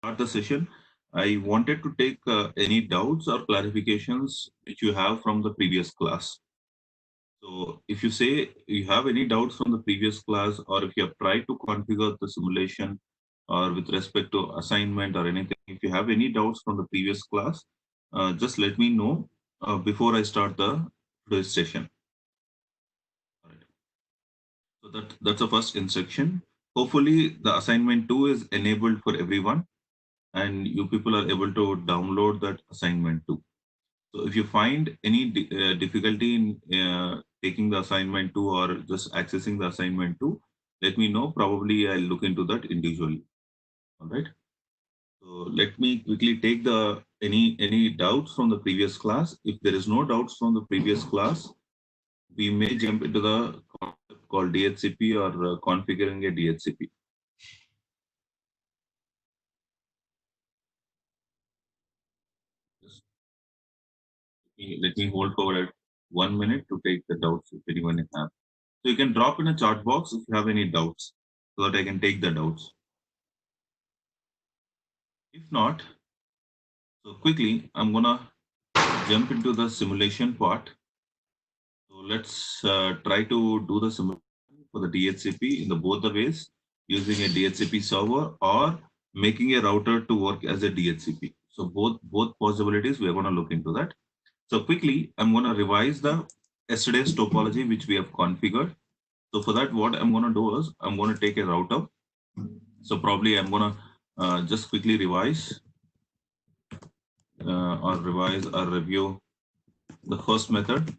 Start the session. I wanted to take any doubts or clarifications which you have from the previous class. So if you say you have any doubts from the previous class, or if you have tried to configure the simulation or with respect to assignment or anything, if you have any doubts from the previous class, just let me know before I start the today's session. All right. So that's the first instruction. Hopefully the assignment 2 is enabled for everyone and you people are able to download that assignment too. So if you find any difficulty in taking the assignment two or just accessing the assignment two, let me know. Probably I'll look into that individually. All right. So let me quickly take the any doubts from the previous class. If there is no doubts from the previous class, we may jump into the concept called DHCP or configuring a DHCP. Just let me hold for 1 minute to take the doubts if anyone have. So you can drop in a chat box if you have any doubts so that I can take the doubts. If not, so quickly, I'm gonna jump into the simulation part. So let's try to do the simulation for the DHCP in the both the ways using a DHCP server or making a router to work as a DHCP. So both possibilities, we're gonna look into that. So quickly, I'm gonna revise the yesterday's topology which we have configured. So for that, what I'm gonna do is I'm gonna take a router. So probably I'm gonna just quickly revise or revise or review the first method.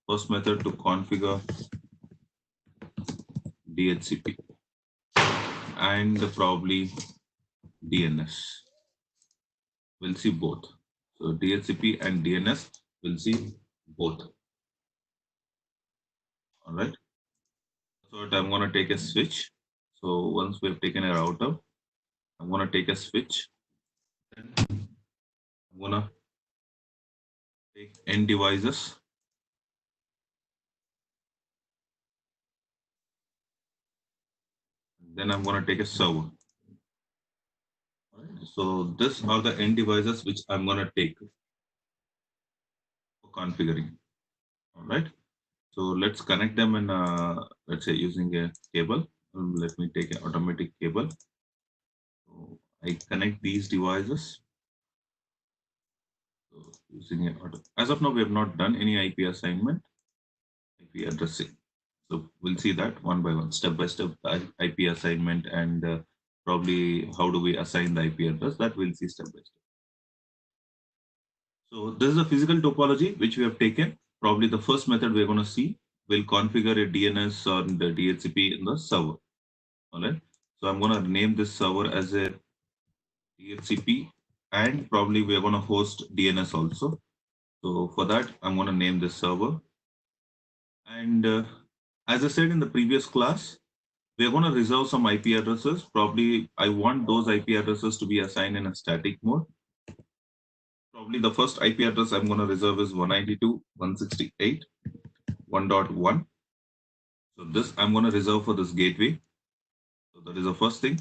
First method to configure DHCP and probably DNS. We'll see both. So DHCP and DNS, we'll see both. All right. So I'm going to take a switch. So once we've taken a router, I'm going to take a switch. Then I'm going to take end devices. Then I'm going to take a server. All right. So these are the end devices which I'm going to take for configuring. All right. So let's connect them in, let's say using a cable. Let me take an automatic cable. So I connect these devices. So using a auto. As of now, we have not done any IP assignment, IP addressing. So we'll see that one by one, step by step, IP assignment and probably how do we assign the IP address. That we'll see step by step. So this is a physical topology which we have taken. Probably the first method we're going to see will configure a DNS or the DHCP in the server. All right. So I'm going to name this server as a DHCP and probably we're going to host DNS also. So for that, I'm going to name this server. And as I said in the previous class, we're going to reserve some IP addresses. Probably I want those IP addresses to be assigned in a static mode. Probably the first IP address I'm going to reserve is 192.168.1.1. So this I'm going to reserve for this gateway. So that is the first thing.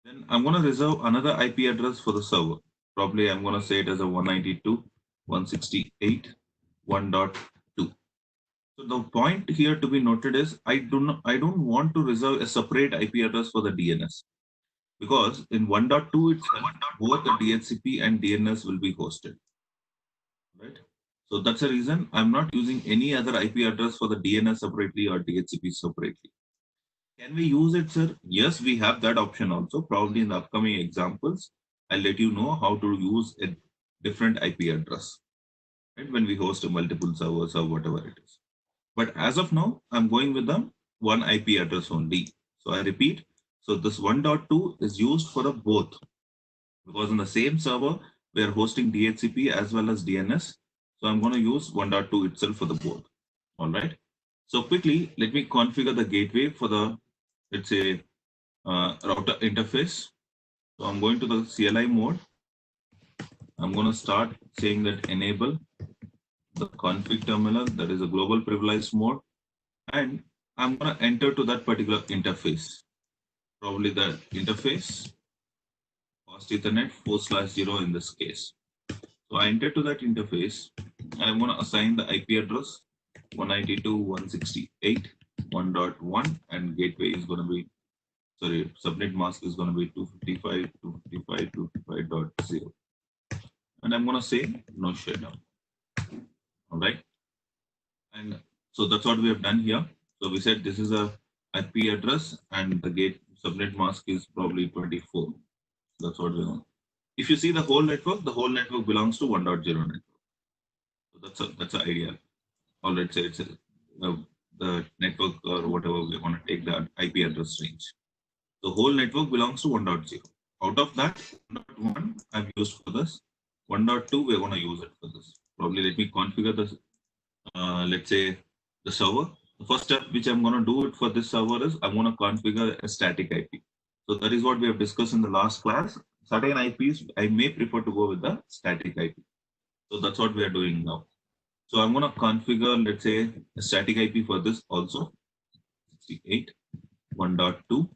Then I'm going to reserve another IP address for the server. Probably I'm going to say it as a 192.168.1.2. So the point here to be noted is I don't want to reserve a separate IP address for the DNS because in 1.2 itself both the DHCP and DNS will be hosted, right? So that's the reason I'm not using any other IP address for the DNS separately or DHCP separately. Can we use it, sir? Yes, we have that option also. Probably in the upcoming examples, I'll let you know how to use a different IP address, right? When we host a multiple servers or whatever it is. But as of now, I'm going with the one IP address only. So I repeat, so this 1.2 is used for the both because in the same server, we are hosting DHCP as well as DNS. So I'm going to use 1.2 itself for the both. All right. So quickly, let me configure the gateway for the, let's say, router interface. So I'm going to the CLI mode. I'm going to start saying that enable the config terminal, that is a global privileged mode. And I'm going to enter to that particular interface. Probably the interface host Ethernet 4/0 in this case. So I enter to that interface and I'm going to assign the IP address 192.168.1.1 and gateway is going to be, sorry, subnet mask is going to be 255.255.255.0. And I'm going to say no shutdown. All right. And so that's what we have done here. So we said this is a IP address and the gate subnet mask is probably 24. That's what we want. If you see the whole network belongs to 1.0 network. So that's the idea. Or let's say it's the network or whatever we want to take the IP address range. The whole network belongs to 1.0. Out of that, 1.1 I've used for this. 1.2 we're going to use it for this. Probably let me configure this. Let's say the server. The first step which I'm going to do it for this server is I'm going to configure a static IP. So that is what we have discussed in the last class. Certain IPs I may prefer to go with the static IP. So that's what we are doing now. So I'm going to configure, let's say, a static IP for this also, 68.1.2,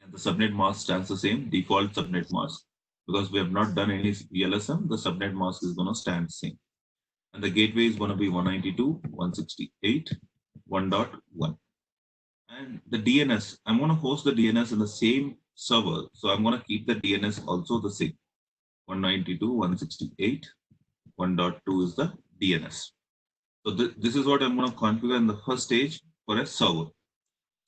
and the subnet mask stands the same, default subnet mask. Because we have not done any VLSM, the subnet mask is going to stand the same. And the gateway is going to be 192.168.1.1. And the DNS, I'm going to host the DNS in the same server. So I'm going to keep the DNS also the same. 192.168.1.2 is the DNS. So this is what I'm going to configure in the first stage for a server.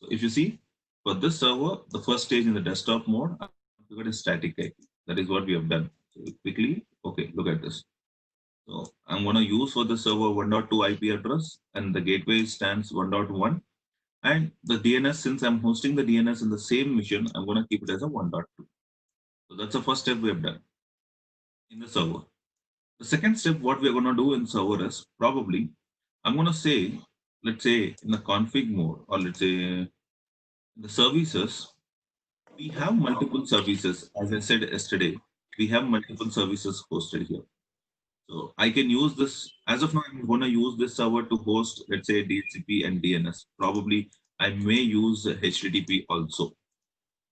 So if you see, for this server, the first stage in the desktop mode, I configured a static IP. That is what we have done. So quickly, okay, look at this. So I'm going to use for the server 1.2 IP address and the gateway stands 1.1. And the DNS, since I'm hosting the DNS in the same machine, I'm going to keep it as a 1.2. So that's the first step we have done in the server. The second step, what we're going to do in server is probably, I'm going to say, let's say in the config mode, or let's say the services, we have multiple services. As I said yesterday, we have multiple services hosted here. So I can use this, as of now, I'm going to use this server to host, let's say DHCP and DNS. Probably I may use HTTP also.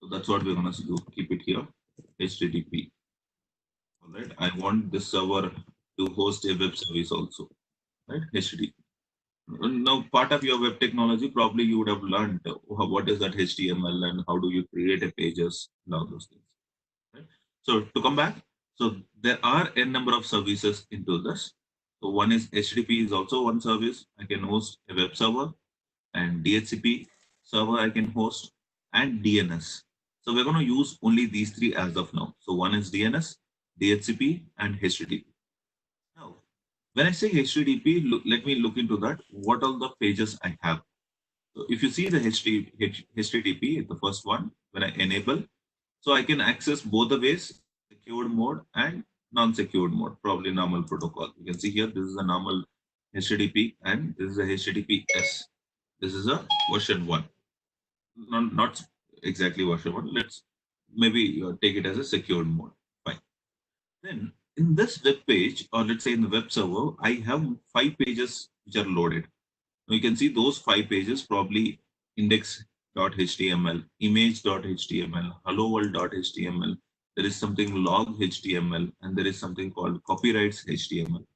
So that's what we're going to do. Keep it here, HTTP. All right. I want this server to host a web service also, right? HTTP. Now, part of your web technology, probably you would have learned what is that HTML and how do you create a pages and all those things. Right? So to come back, so there are n number of services into this. So one is HTTP is also one service. I can host a web server, and DHCP server I can host, and DNS. So we're going to use only these three as of now. So one is DNS, DHCP, and HTTP. Now, when I say HTTP, let me look into that. What are the pages I have? So if you see the HTTP, the first one, when I enable, so I can access both the ways, secured mode and non-secured mode, probably normal protocol. You can see here, this is a normal HTTP and this is a HTTPS. This is a version 1. Not exactly version 1. Let's maybe take it as a secured mode. Fine. Then in this web page, or let's say in the web server, I have 5 pages which are loaded. Now you can see those 5 pages, probably index.html, image.html, hello world.html. There is something log.html, and there is something called copyrights HTML.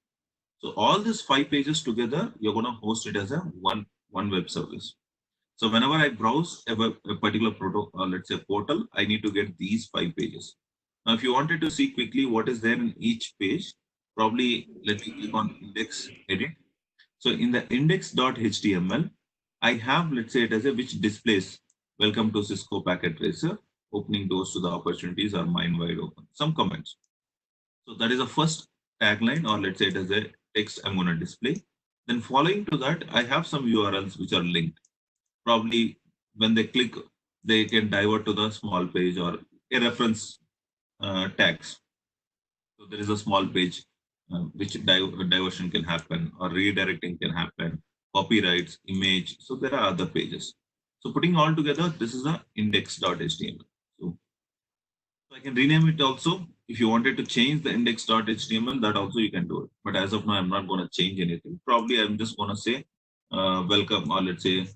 So all these 5 pages together, you're going to host it as a one web service. So whenever I browse a particular protocol, let's say portal, I need to get these 5 pages. Now, if you wanted to see quickly what is there in each page, probably let me click on index edit. So in the index.html, I have, let's say it as a which displays, welcome to Cisco Packet Tracer, opening doors to the opportunities are mine wide open, some comments. So that is the first tagline, or let's say it as a text I'm going to display. Then following to that, I have some URLs which are linked. Probably when they click, they can divert to the small page or a reference tags. So there is a small page which diversion can happen or redirecting can happen, copyrights, image. So there are other pages. So putting all together, this is the index.html. So I can rename it also. If you wanted to change the index.html, that also you can do it. But as of now, I'm not going to change anything. Probably I'm just going to say welcome, or let's say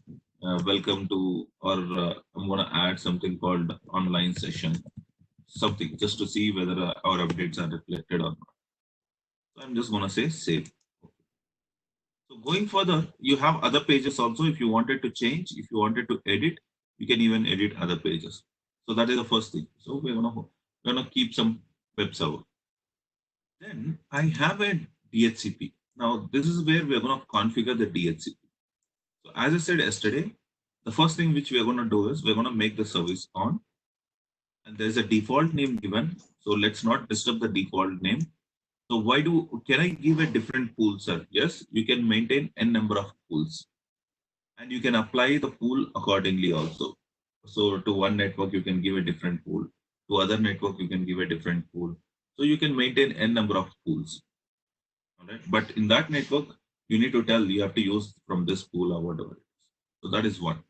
welcome to, or I'm going to add something called online session, something just to see whether our updates are reflected or not. So I'm just going to say save. So going further, you have other pages also. If you wanted to change, if you wanted to edit, you can even edit other pages. So that is the first thing. So we're gonna keep some web server. Then I have a DHCP. Now this is where we're gonna configure the DHCP. So as I said yesterday, the first thing which we're gonna do is we're gonna make the service on, and there's a default name given. So let's not disturb the default name. So can I give a different pool, sir? Yes, you can maintain n number of pools, and you can apply the pool accordingly also. So to one network you can give a different pool, to other network you can give a different pool. So you can maintain n number of pools. All right, but in that network you need to tell you have to use from this pool or whatever it is. So that is one.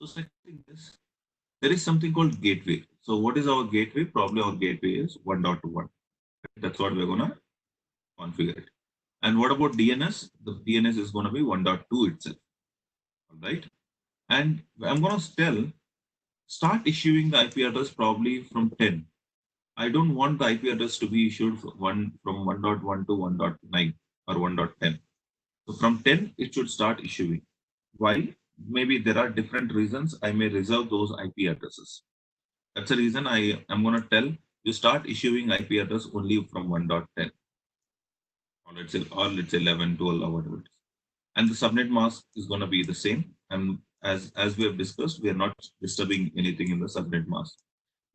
So second thing is there is something called gateway. So what is our gateway? Probably our gateway is 1.1. That's what we're gonna configure it. And what about DNS? The DNS is going to be 1.2 itself. All right. And I'm going to start issuing the IP address probably from 10. I don't want the IP address to be issued from 1.1 to 1.9 or 1.10. So from 10, it should start issuing. Why? Maybe there are different reasons. I may reserve those IP addresses. That's the reason I am going to tell you start issuing IP address only from 1.10. Or let's say 11, 12, or whatever it is. And the subnet mask is going to be the same. And as we have discussed, we are not disturbing anything in the subnet mask.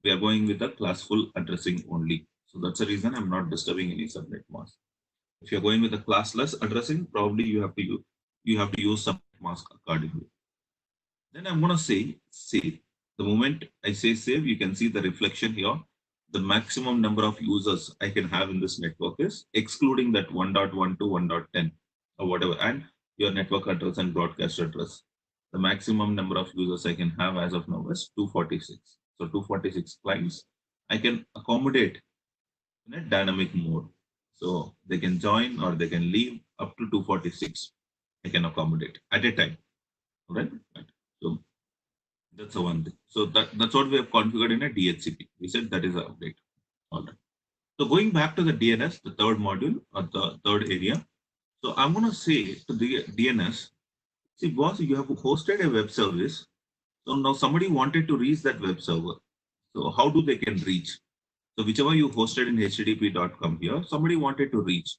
We are going with the classful addressing only. So that's the reason I'm not disturbing any subnet mask. If you're going with a classless addressing, probably you have to use subnet mask accordingly. Then I'm going to say save. The moment I say save, you can see the reflection here. The maximum number of users I can have in this network is excluding that 1.1 to 1.10 or whatever, and your network address and broadcast address. The maximum number of users I can have as of now is 246. So 246 clients I can accommodate in a dynamic mode. So they can join or they can leave up to 246. I can accommodate at a time. Right? So that's the one thing. So that's what we have configured in a DHCP. We said that is an update. All right. So going back to the DNS, the third module or the third area. So I'm going to say to the DNS, see, boss, you have hosted a web service. So now somebody wanted to reach that web server. So how do they can reach? So whichever you hosted in http.com here, somebody wanted to reach.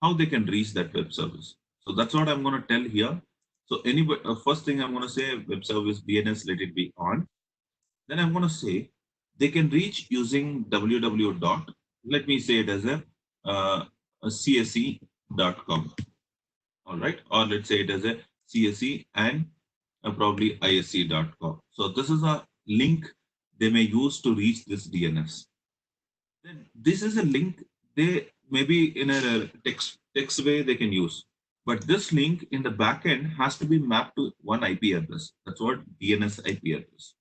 How they can reach that web service? So that's what I'm going to tell here. So anybody, first thing I'm going to say web service DNS, let it be on. Then I'm going to say they can reach using www dot, let me say it as a csc.com. All right. Or let's say it as a csc and probably isc.com. So this is a link they may use to reach this DNS. Then this is a link they maybe in a text way they can use. But this link in the backend has to be mapped to one IP address. That's what DNS IP address.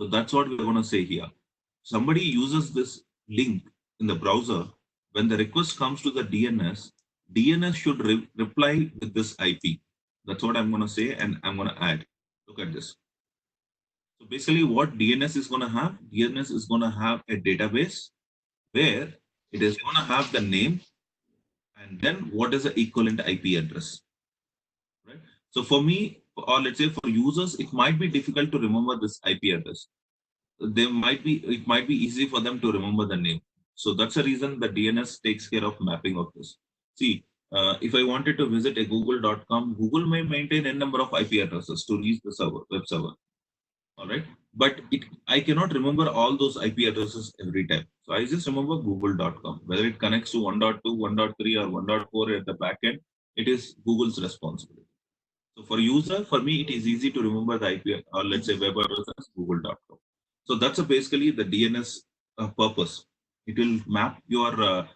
So that's what we're going to say here. Somebody uses this link in the browser. When the request comes to the DNS, DNS should reply with this IP. That's what I'm going to say, and I'm going to add. Look at this. So basically, what DNS is going to have? DNS is going to have a database where it is going to have the name and then what is the equivalent IP address. Right? So for me, or let's say for users, it might be difficult to remember this IP address. It might be easy for them to remember the name. So that's the reason the DNS takes care of mapping of this. See, if I wanted to visit a google.com, Google may maintain a number of IP addresses to reach the web server. All right. But I cannot remember all those IP addresses every time. So I just remember google.com. Whether it connects to 1.2, 1.3, or 1.4 at the back end, it is Google's responsibility. So for user, for me, it is easy to remember the IP, or let's say web address as google.com. So that's basically the DNS purpose. It will map your,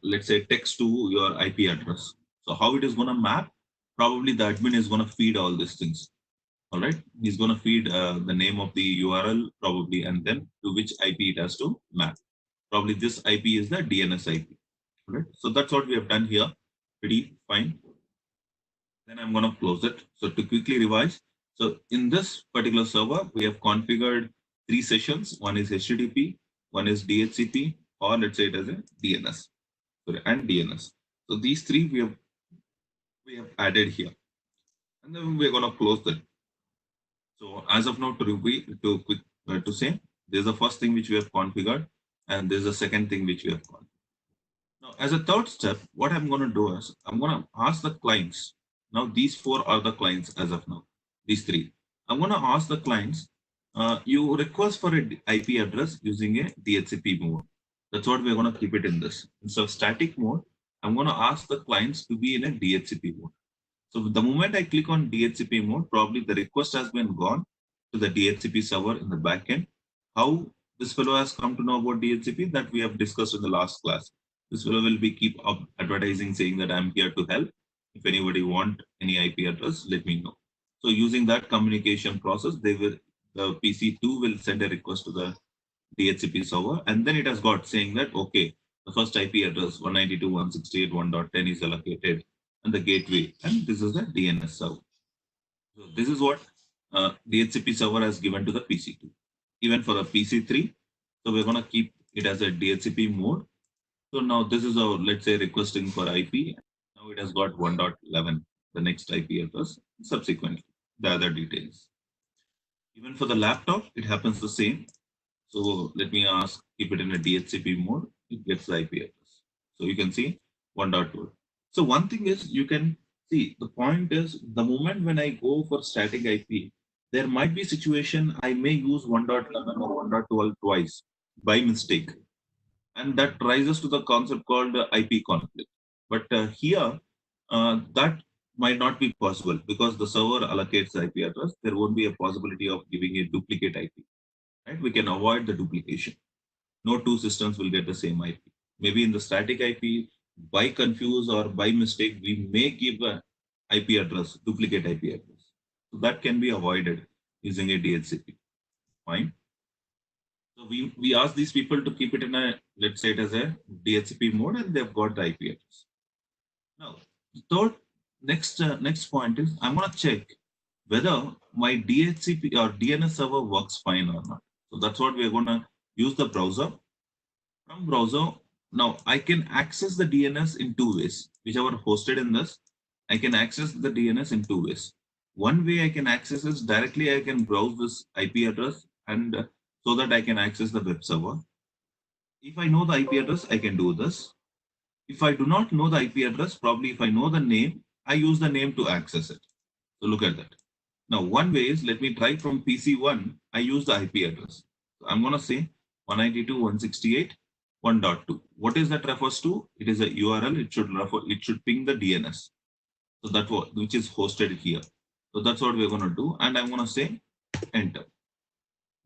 let's say, text to your IP address. So how it is going to map? Probably the admin is going to feed all these things. All right. He's going to feed the name of the URL probably, and then to which IP it has to map. Probably this IP is the DNS IP. All right. So that's what we have done here. Pretty fine. Then I'm going to close it. So to quickly revise, So in this particular server, we have configured 3 sessions. One is HTTP, one is DHCP, or let's say it as a DNS, sorry, and DNS. So these three we have added here, and then we're gonna close that. So as of now, to say, this is the first thing which we have configured, and this is the second thing which we have configured. Now, as a third step, what I'm going to do is I'm going to ask the clients. Now, these four are the clients as of now. These three. I'm going to ask the clients. You request for a IP address using a DHCP mode. That's what we're going to keep it in this. Instead of static mode, I'm going to ask the clients to be in a DHCP mode. So the moment I click on DHCP mode, probably the request has been gone to the DHCP server in the backend. How this fellow has come to know about DHCP, that we have discussed in the last class. This fellow will be keep up advertising saying that I'm here to help. If anybody want any IP address, let me know. So using that communication process, the PC2 will send a request to the DHCP server, and then it has got saying that okay, the first IP address 192.168.1.10 is allocated, and the gateway, and this is the DNS server. So this is what DHCP server has given to the PC2. Even for the PC3, so we're gonna keep it as a DHCP mode. So now this is our, let's say, requesting for IP. Now it has got 1.11, the next IP address. Subsequently, the other details. Even for the laptop, it happens the same. So let me ask, keep it in a DHCP mode, it gets the IP address. So you can see 1.2. So one thing is you can see, the point is the moment when I go for static IP, there might be situation I may use 1.11 or 1.12 twice by mistake. And that rises to the concept called IP conflict. But here, that might not be possible because the server allocates the IP address. There won't be a possibility of giving a duplicate IP. Right? We can avoid the duplication. No two systems will get the same IP. Maybe in the static IP, by confuse or by mistake, we may give a IP address, duplicate IP address. So that can be avoided using a DHCP. Fine. So we ask these people to keep it in a, let's say it as a DHCP mode, and they've got the IP address. Now, the third next point is I'm gonna check whether my DHCP or DNS server works fine or not. So that's what we're gonna use the browser. From browser, now I can access the DNS in two ways. Whichever hosted in this, I can access the DNS in two ways. One way I can access is directly I can browse this IP address, and so that I can access the web server. If I know the IP address, I can do this. If I do not know the IP address, probably if I know the name, I use the name to access it. So look at that. Now, one way is, let me try from PC1, I use the IP address. So I'm going to say 192.168.1.2. What is that refers to? It is a URL. It should ping the DNS. So that's what, which is hosted here. So that's what we're going to do. And I'm going to say enter.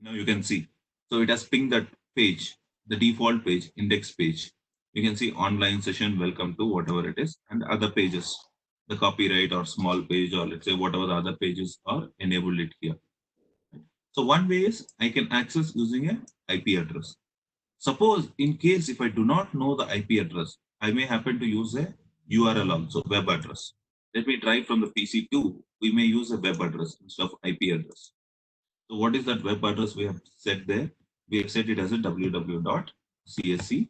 Now you can see. So it has pinged that page, the default page, index page. You can see online session, welcome to whatever it is, and other pages, the copyright or small page, or let's say whatever the other pages are, enabled it here. So one way is I can access using a IP address. Suppose in case if I do not know the IP address, I may happen to use a URL also, web address. Let me try from the PC2, we may use a web address instead of IP address. So what is that web address we have set there? We have set it as a www.cscisc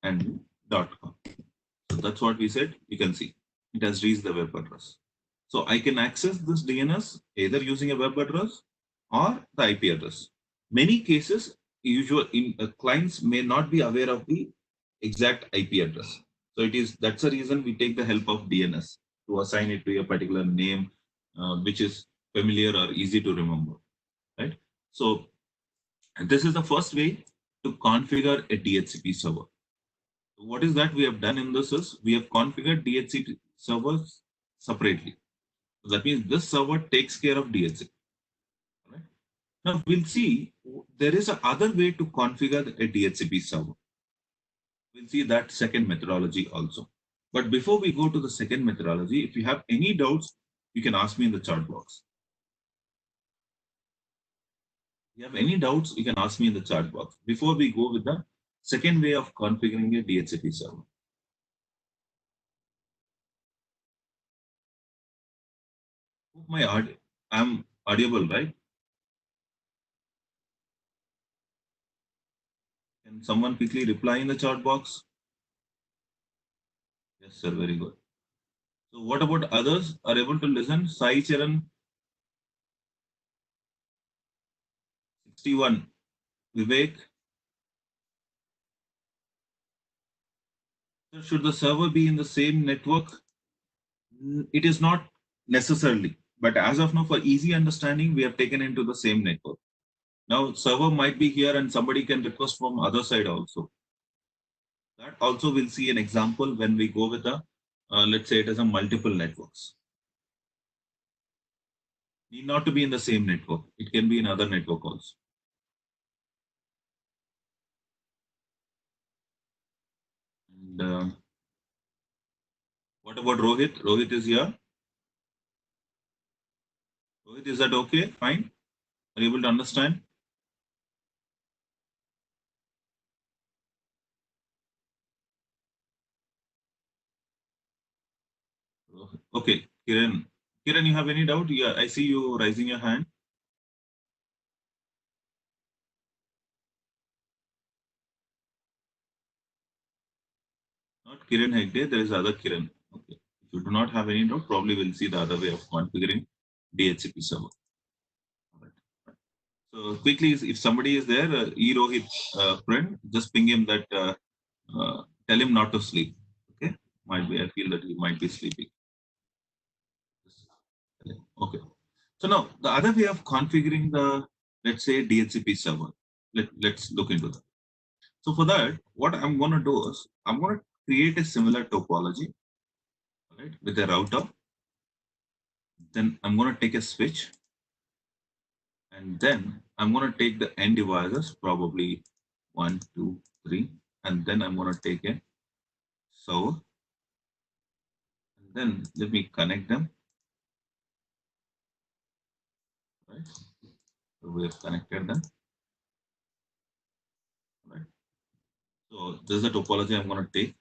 and .com. So that's what we said. You can see it has reached the web address. So I can access this DNS either using a web address or the IP address. Many cases, clients may not be aware of the exact IP address. So that's the reason we take the help of DNS to assign it to a particular name, which is familiar or easy to remember, right? So this is the first way to configure a DHCP server. What is that we have done in this is we have configured DHCP servers separately. So that means this server takes care of DHCP. Right? Now we'll see there is a other way to configure a DHCP server. We'll see that second methodology also. But before we go to the second methodology, if you have any doubts, you can ask me in the chat box. If you have any doubts, you can ask me in the chat box before we go with the second way of configuring a DHCP server. Hope my I'm audible, right? Can someone quickly reply in the chat box? Yes, sir. Very good. So what about others are able to listen? Sai Charan, 61. Vivek, sir, should the server be in the same network? It is not necessarily, but as of now, for easy understanding, we have taken into the same network. Now, server might be here and somebody can request from other side also. That also we'll see an example when we go with the, let's say it is a multiple networks. Need not to be in the same network. It can be in other network also. And what about Rohit? Rohit is here. Rohit, is that okay? Fine. Are you able to understand? Okay, Kiran. Kiran, you have any doubt? Yeah, I see you raising your hand. Not Kiran Hegde, there is other Kiran. Okay. If you do not have any doubt, probably we'll see the other way of configuring DHCP server. All right. So quickly, if somebody is there, Rohit friend, just ping him that, tell him not to sleep. Okay. Might be, I feel that he might be sleeping. Okay. So now the other way of configuring the, let's say, DHCP server, let's look into that. So for that, what I'm going to do is I'm going to create a similar topology, right, with a router. Then I'm going to take a switch, and then I'm going to take the end devices, probably 1, 2, 3, and then I'm going to take a server, and then let me connect them, right? So we have connected them, right? So this is the topology I'm going to take.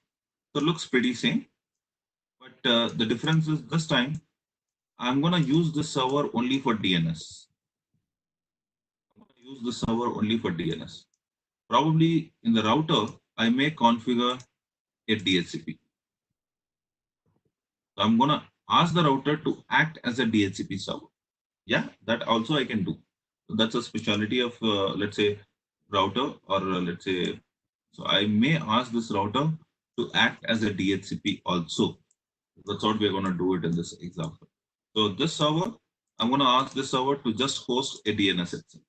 So it looks pretty same, but the difference is this time I'm going to use this server only for DNS. I'm going to use this server only for DNS. Probably in the router, I may configure a DHCP. So I'm going to ask the router to act as a DHCP server. Yeah, that also I can do. So that's a specialty of, let's say, router, or let's say, so I may ask this router to act as a DHCP also. That's what we're going to do it in this example. So this server, I'm going to ask this server to just host a DNS itself.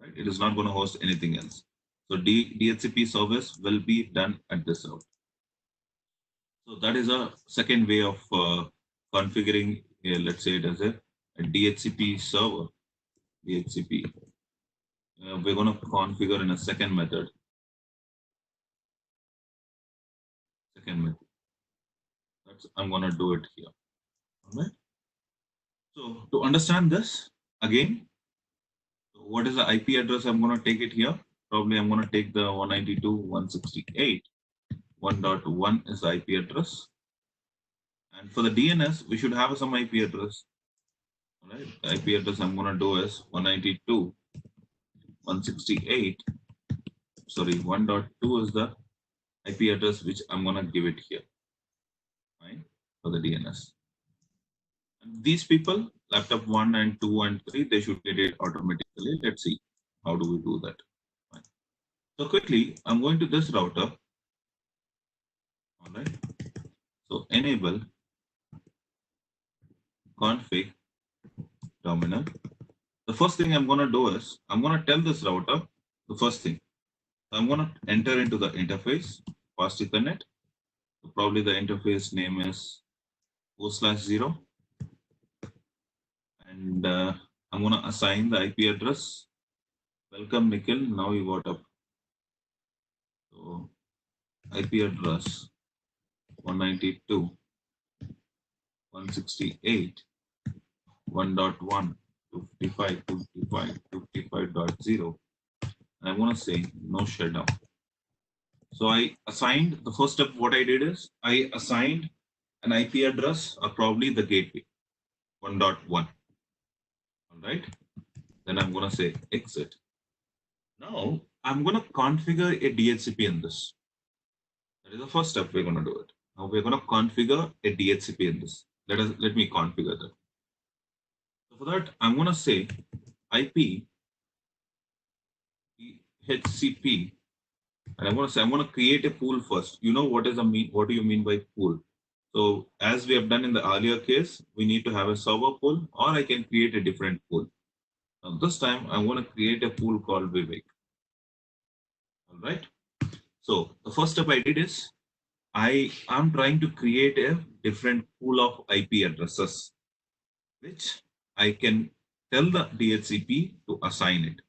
Right? It is not going to host anything else. So DHCP service will be done at this server. So that is a second way of configuring, let's say it as a DHCP server. DHCP. We're going to configure in a second method. I'm going to do it here. All right. So to understand this, again, what is the IP address? I'm going to take it here. Probably I'm going to take the 192.168.1.1 is the IP address. And for the DNS, we should have some IP address. All right. The IP address I'm going to do is 192.168. Sorry, 1.2 is the IP address which I'm going to give it here. Fine. For the DNS. These people, laptop 1 and 2 and 3, they should get it automatically. Let's see how do we do that. Fine. So quickly, I'm going to this router. All right. So enable config terminal. The first thing I'm going to do is I'm going to tell this router the first thing. I'm going to enter into the interface, fast Ethernet. So probably the interface name is /0. And I'm going to assign the IP address. Welcome, Nikhil. Now you got up. So IP address 192.168, 1.1, 55.0. And I want to say no shutdown. So I assigned, the first step, what I did is I assigned an IP address or probably the gateway 1.1. right? Then I'm going to say exit. Now I'm going to configure a DHCP in this. That is the first step we're going to do it. Now we're going to configure a DHCP in this. Let me configure that. So for that, I'm going to say IP DHCP, and I'm going to create a pool first. You know what is a mean? What do you mean by pool? So as we have done in the earlier case, we need to have a server pool, or I can create a different pool. Now this time I'm going to create a pool called Vivek. All right. So the first step I did is I am trying to create a different pool of IP addresses, which I can tell the DHCP to assign it.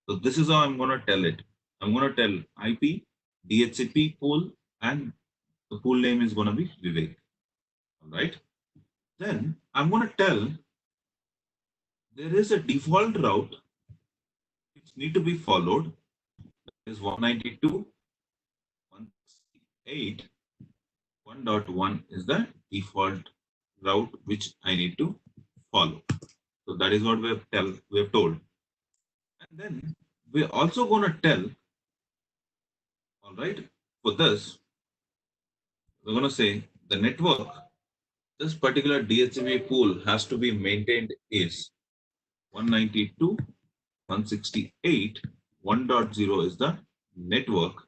So this is how I'm going to tell it. I'm going to tell IP, DHCP pool, and the pool name is going to be Vivek. All right. Then I'm going to tell there is a default route which need to be followed. That is 192.168.1.1 is the default route which I need to follow. So that is what we have told. And then we're also going to tell, all right, for this, we're going to say the network, this particular DHCP pool has to be maintained is 192.168.1.0 is the network,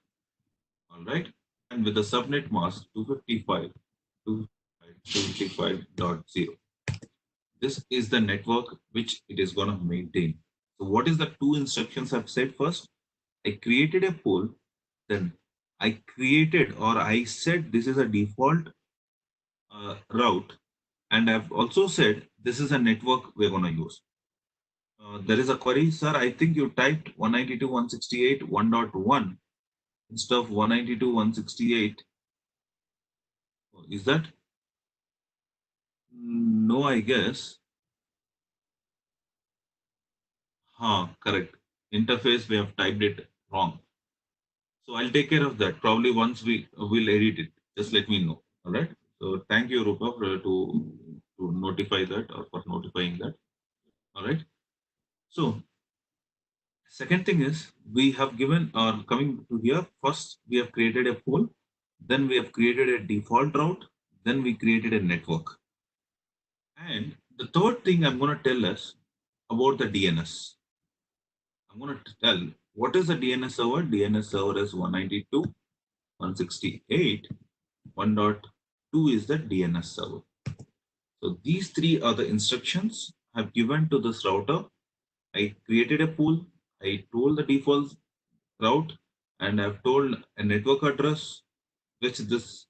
all right, and with the subnet mask 255.255.0. This is the network which it is going to maintain. So what is the two instructions I've said first? I created a pool, then I created or I said this is a default route, and I've also said this is a network we're going to use. There is a query, sir. I think you typed 192.168.1.1 instead of 192.168. Is that? No, I guess. Correct. Interface, we have typed it wrong. So I'll take care of that. Probably once we will edit it. Just let me know. All right. So thank you, Rupa, to notify that or for notifying that. All right. So second thing is we have given or coming to here. First, we have created a pool. Then we have created a default route. Then we created a network. And the third thing I'm going to tell us about the DNS. I'm going to tell what is the DNS server. DNS server is 192.168.1.2 is the DNS server. So these three are the instructions I've given to this router. I created a pool. I told the default route, and I've told a network address which this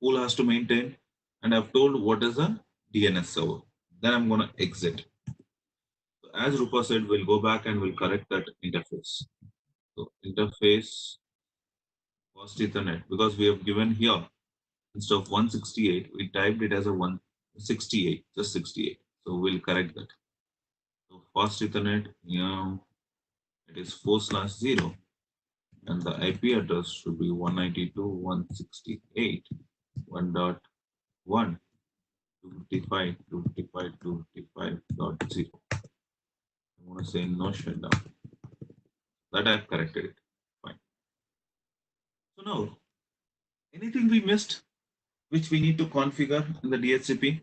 pool has to maintain, and I've told what is a DNS server. Then I'm going to exit. So as Rupa said, we'll go back and we'll correct that interface. So interface first Ethernet, because we have given here instead of 168, we typed it as a 168, just 68. So we'll correct that. So fast Ethernet, it is 4/0, and the IP address should be 192.168.1.1, 255, 255, 255.0. I want to say no shutdown. That I've corrected it. Fine. So now, anything we missed which we need to configure in the DHCP?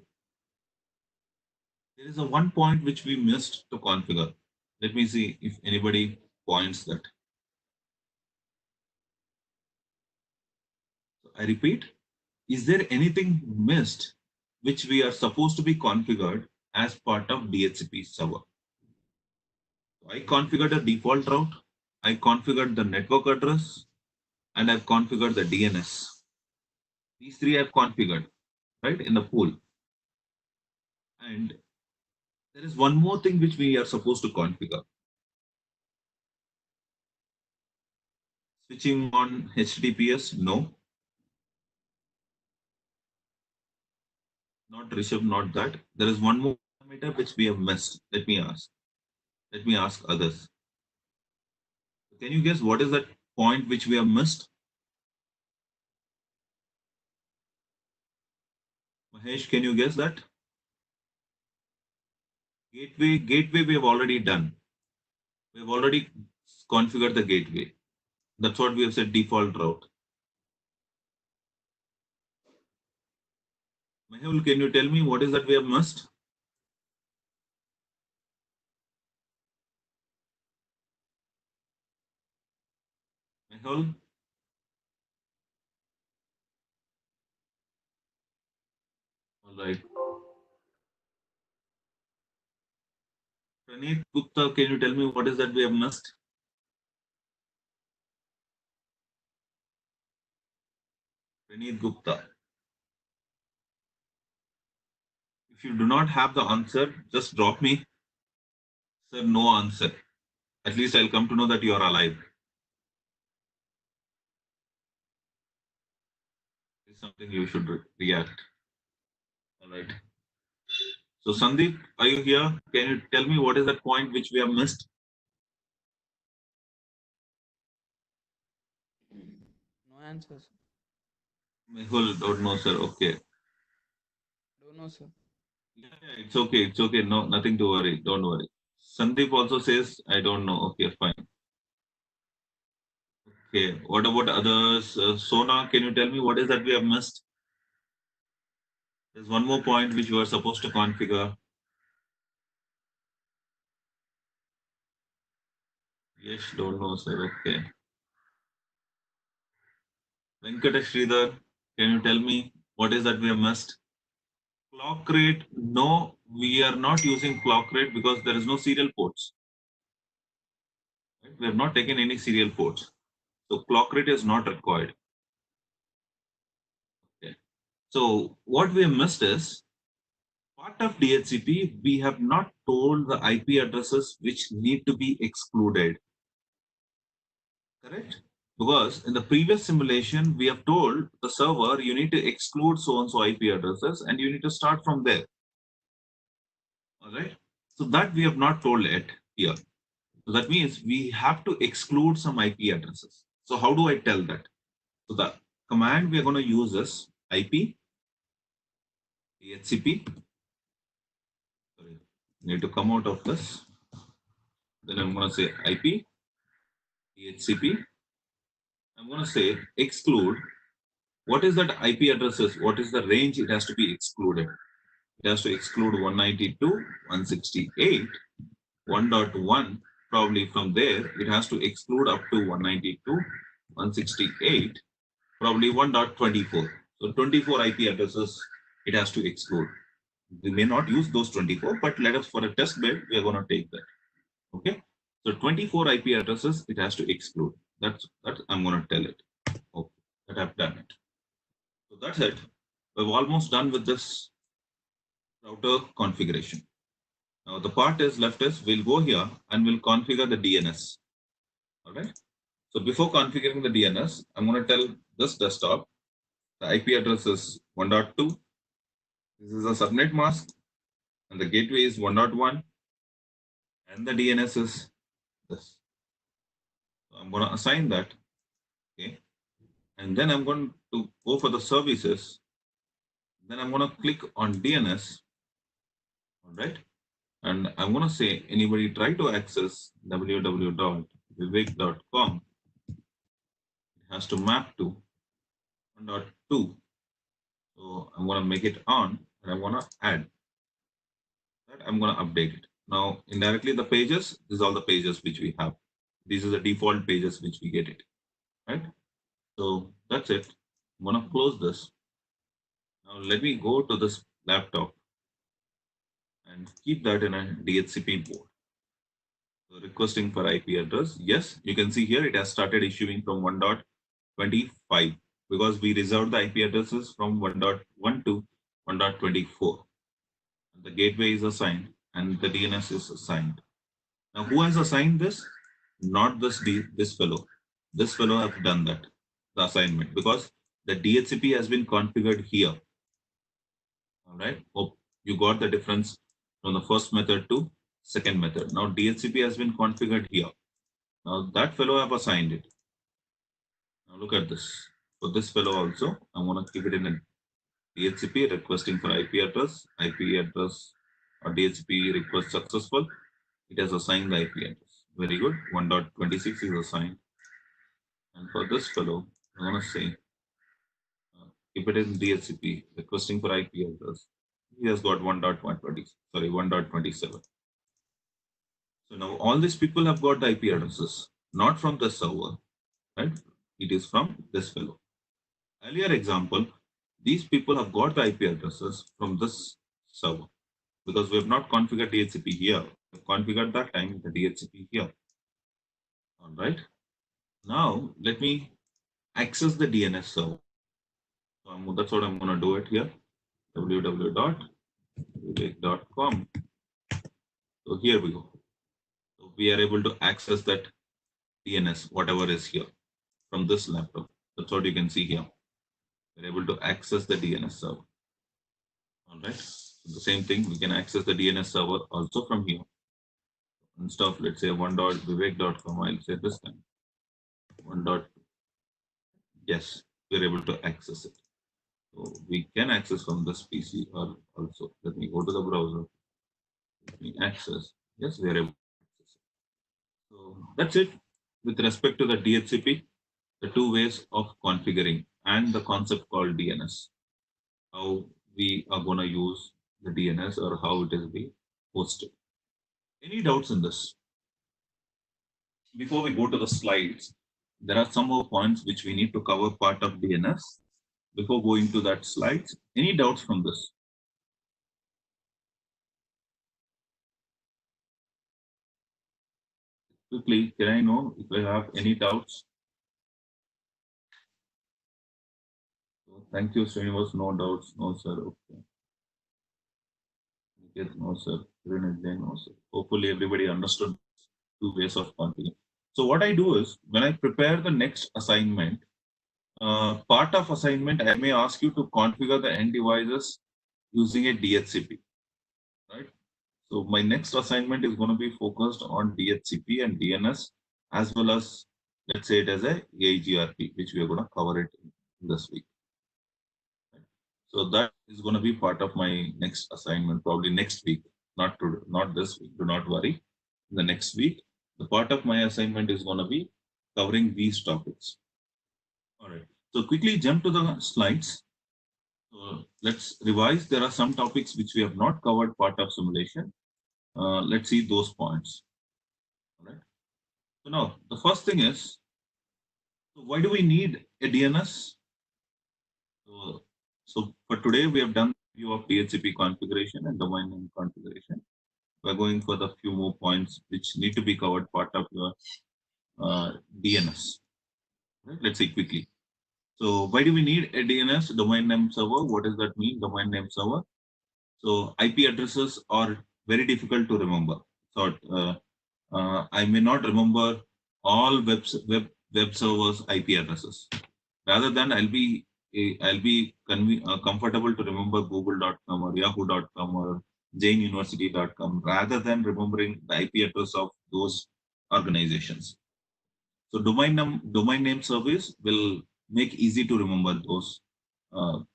There is a one point which we missed to configure. Let me see if anybody points that. So I repeat, is there anything missed which we are supposed to be configured as part of DHCP server? So I configured a default route, I configured the network address, and I've configured the DNS. These three I've configured, right, in the pool. And there is one more thing which we are supposed to configure. Switching on HTTPS, no. Not Rishabh, not that. There is one more parameter which we have missed. Let me ask. Let me ask others. Can you guess what is that point which we have missed? Mahesh, can you guess that? Gateway we have already done. We have already configured the gateway. That's what we have said default route. Mehul, can you tell me what is that we have missed? Mehul? All right. Praneeth Gupta, can you tell me what is that we have missed? Praneeth Gupta. If you do not have the answer, just drop me. Sir, no answer. At least I'll come to know that you are alive. It's something you should react. All right. So, Sandeep, are you here? Can you tell me what is that point which we have missed? No answers. Mehul, don't know, sir. Okay. Don't know, sir. Yeah, it's okay. It's okay. No, nothing to worry. Don't worry. Sandeep also says, I don't know. Okay, fine. Okay. What about others? Sona, can you tell me what is that we have missed? There's one more point which you are supposed to configure. Yes, don't know, sir. Okay. Venkatesh Sridhar, can you tell me what is that we have missed? Clock rate, no, we are not using clock rate because there is no serial ports. Right? We have not taken any serial ports. So clock rate is not required. Okay. So what we have missed is part of DHCP, we have not told the IP addresses which need to be excluded. Correct? Because in the previous simulation, we have told the server you need to exclude so and so IP addresses and you need to start from there. All right. So that we have not told yet here. So that means we have to exclude some IP addresses. So how do I tell that? So the command we are going to use is IP DHCP. Sorry, need to come out of this. Then I'm going to say IP DHCP. I'm going to say exclude. What is that IP addresses? What is the range it has to be excluded? It has to exclude 192.168, 1.1. Probably from there, it has to exclude up to 192.168, probably 1.24. So 24 IP addresses it has to exclude. We may not use those 24, but let us for a test bed, we are going to take that. Okay. So 24 IP addresses it has to exclude. That I'm going to tell it. Okay. That I've done it. So that's it. We're almost done with this router configuration. Now the part is left is we'll go here and we'll configure the DNS. All right. So before configuring the DNS, I'm going to tell this desktop the IP address is 1.2. This is a subnet mask and the gateway is 1.1 and the DNS is this. So I'm going to assign that. Okay. And then I'm going to go for the services. Then I'm going to click on DNS. All right. And I'm going to say anybody try to access www.vivek.com. It has to map to 1.2. So I'm going to make it on and I'm going to add that. I'm going to update it. Now, indirectly, the pages, these are all the pages which we have. These are the default pages which we get it. Right. So that's it. I'm going to close this. Now, let me go to this laptop and keep that in a DHCP board. So requesting for IP address. Yes, you can see here it has started issuing from 1.25 because we reserved the IP addresses from 1.1 to 1.24. The gateway is assigned and the DNS is assigned. Now, who has assigned this? Not this fellow. This fellow have done that, the assignment, because the DHCP has been configured here. All right. Hope you got the difference from the first method to second method. Now DHCP has been configured here. Now that fellow have assigned it. Now look at this. For this fellow also, I'm going to keep it in a DHCP requesting for IP address or DHCP request successful. It has assigned the IP address. Very good. 1.26 is assigned. And for this fellow, I'm going to say, if it is DHCP requesting for IP address, he has got 1.120, sorry, 1.27. So now all these people have got the IP addresses, not from the server, right? It is from this fellow. Earlier example, these people have got the IP addresses from this server because we have not configured DHCP here. We have configured that time the DHCP here. All right. Now let me access the DNS server. So that's what I'm going to do it here. www.vivek.com. So here we go. So we are able to access that DNS, whatever is here from this laptop. That's what you can see here. We're able to access the DNS server. All right. So the same thing, we can access the DNS server also from here. Instead of, let's say, 1.vivek.com, I'll say this time. 1. Yes, we're able to access it. So we can access from this PC or also. Let me go to the browser. Let me access. Yes, we are able to access it. So that's it with respect to the DHCP, the two ways of configuring and the concept called DNS. How we are going to use the DNS or how it is being hosted. Any doubts in this? Before we go to the slides, there are some more points which we need to cover part of DNS. Before going to that slides, any doubts from this? Quickly, can I know if I have any doubts? So, thank you, Srinivas. No doubts. No, sir. Okay. No, sir. No, sir. Hopefully, everybody understood two ways of configuring. So, what I do is when I prepare the next assignment, part of assignment, I may ask you to configure the end devices using a DHCP, right? So my next assignment is going to be focused on DHCP and DNS, as well as, let's say it as a AIGRP, which we are going to cover it in this week. Right? So that is going to be part of my next assignment, probably next week, not this week. Do not worry. In the next week, the part of my assignment is going to be covering these topics. All right. So quickly jump to the slides. So let's revise. There are some topics which we have not covered part of simulation. Let's see those points. All right. So now the first thing is, so why do we need a DNS? So for today we have done view of DHCP configuration and domain name configuration. We're going for the few more points which need to be covered part of your DNS. Right? Let's see quickly. So why do we need a DNS, domain name server? What does that mean, domain name server? So IP addresses are very difficult to remember. So I may not remember all web servers IP addresses. Rather than I'll be comfortable to remember google.com or yahoo.com or jainuniversity.com rather than remembering the IP address of those organizations. So domain name service will make easy to remember those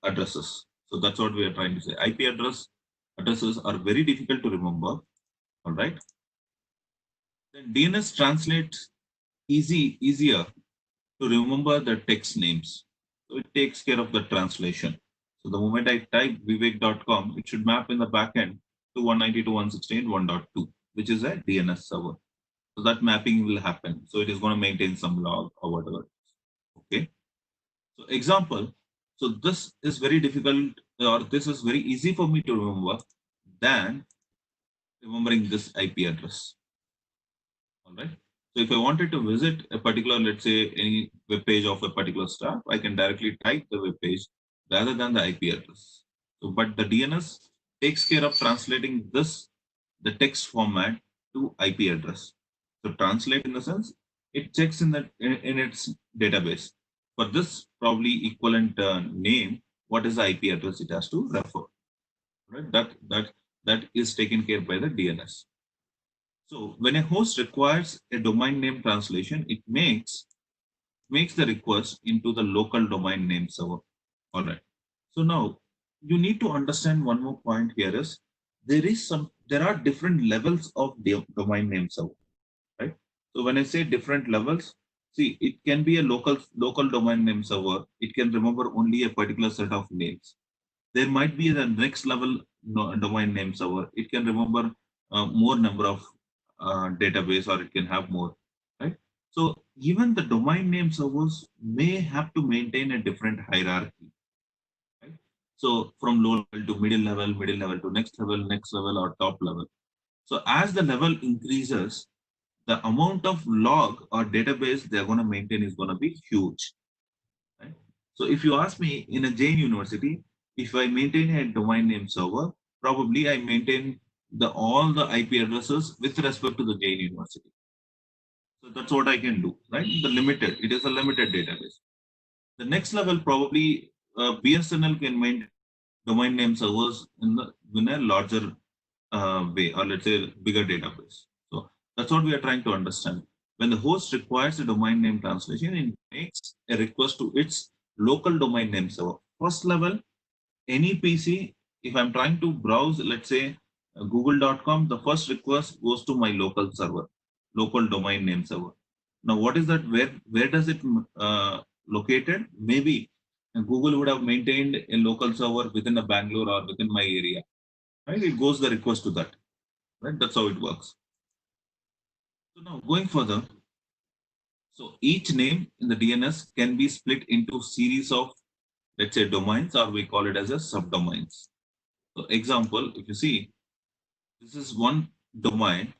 addresses. So that's what we are trying to say. IP addresses are very difficult to remember. All right. Then DNS translates easier to remember the text names. So it takes care of the translation. So the moment I type vivek.com, it should map in the backend to 192.168.1.2, which is a DNS server. So that mapping will happen. So it is going to maintain some log or whatever. Okay. So example, so this is very difficult or this is very easy for me to remember than remembering this IP address. All right. So if I wanted to visit a particular, let's say any web page of a particular staff, I can directly type the web page rather than the IP address. So, but the DNS takes care of translating the text format to IP address. So translate in the sense it checks in its database. For this probably equivalent name, what is the IP address it has to refer? Right? That is taken care by the DNS. So when a host requires a domain name translation, it makes the request into the local domain name server. All right. So now you need to understand one more point here is there is some there are different levels of domain name server, right? So when I say different levels, see, it can be a local domain name server. It can remember only a particular set of names. There might be the next level domain name server. It can remember more number of database, or it can have more, right? So even the domain name servers may have to maintain a different hierarchy, right? So from low level to middle level to next level, or top level. So as the level increases, the amount of log or database they're going to maintain is going to be huge, right? So if you ask me, in a Jain University, if I maintain a domain name server, probably I maintain the all the IP addresses with respect to the Jain University. So that's what I can do, right? It is a limited database. The next level, probably BSNL can maintain domain name servers in a larger way, or let's say bigger database. So that's what we are trying to understand. When the host requires a domain name translation, it makes a request to its local domain name server. First level, any PC, if I'm trying to browse, let's say google.com, the first request goes to my local server, local domain name server. Now, what is that? Where does it located? Maybe Google would have maintained a local server within a Bangalore or within my area, right? It goes the request to that, right? That's how it works. So now going further, so each name in the DNS can be split into series of, let's say, domains, or we call it as a subdomains. So example, if you see, this is one domain.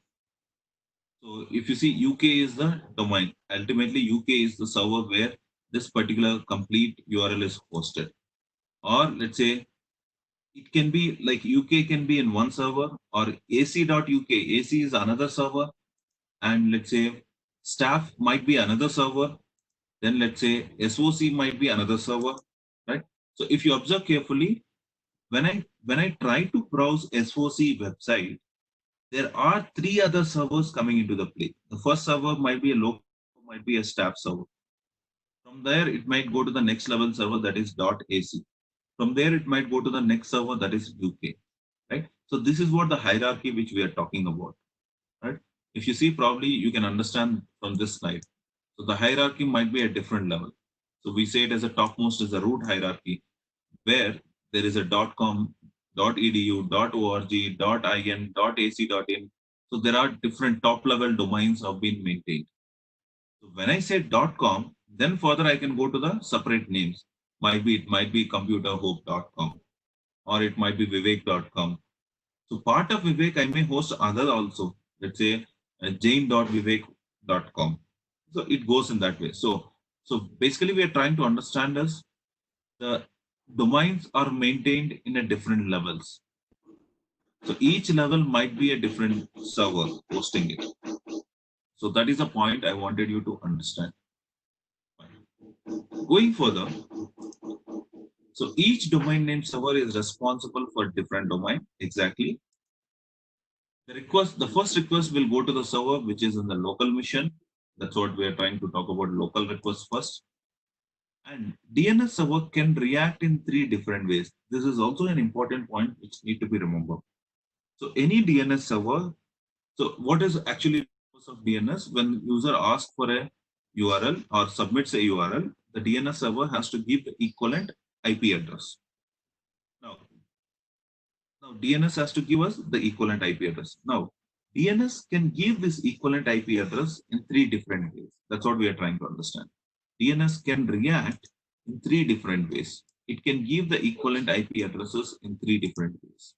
So if you see, UK is the domain. Ultimately, UK is the server where this particular complete URL is hosted. Or let's say it can be like UK can be in one server, or AC.uk. AC is another server, and let's say staff might be another server. Then let's say SOC might be another server, right? So if you observe carefully, when I try to browse SOC website, there are three other servers coming into the play. The first server might be a local, might be a staff server. From there, it might go to the next level server, that is .ac. From there, it might go to the next server, that is UK, right? So this is what the hierarchy which we are talking about, right? If you see, probably you can understand from this slide. So the hierarchy might be at different level. So we say it as a topmost is a root hierarchy, where there is a .com, .edu, .org, .in, .ac.in. So there are different top level domains have been maintained. So when I say .com, then further I can go to the separate names. It might be computerhope.com, or it might be vivek.com. So part of Vivek, I may host other also. Let's say jane.vivek.com. So it goes in that way. So basically, we are trying to understand is the domains are maintained in a different levels. So each level might be a different server hosting it. So that is a point I wanted you to understand. Going further, so each domain name server is responsible for different domain. Exactly. The first request will go to the server which is in the local mission. That's what we are trying to talk about, local request first. And DNS server can react in three different ways. This is also an important point which need to be remembered. So any DNS server, so what is actually the purpose of DNS? When user asks for a URL or submits a URL, the DNS server has to give the equivalent IP address. Now DNS has to give us the equivalent IP address. Now DNS can give this equivalent IP address in three different ways. That's what we are trying to understand. DNS can react in three different ways. It can give the equivalent IP addresses in three different ways.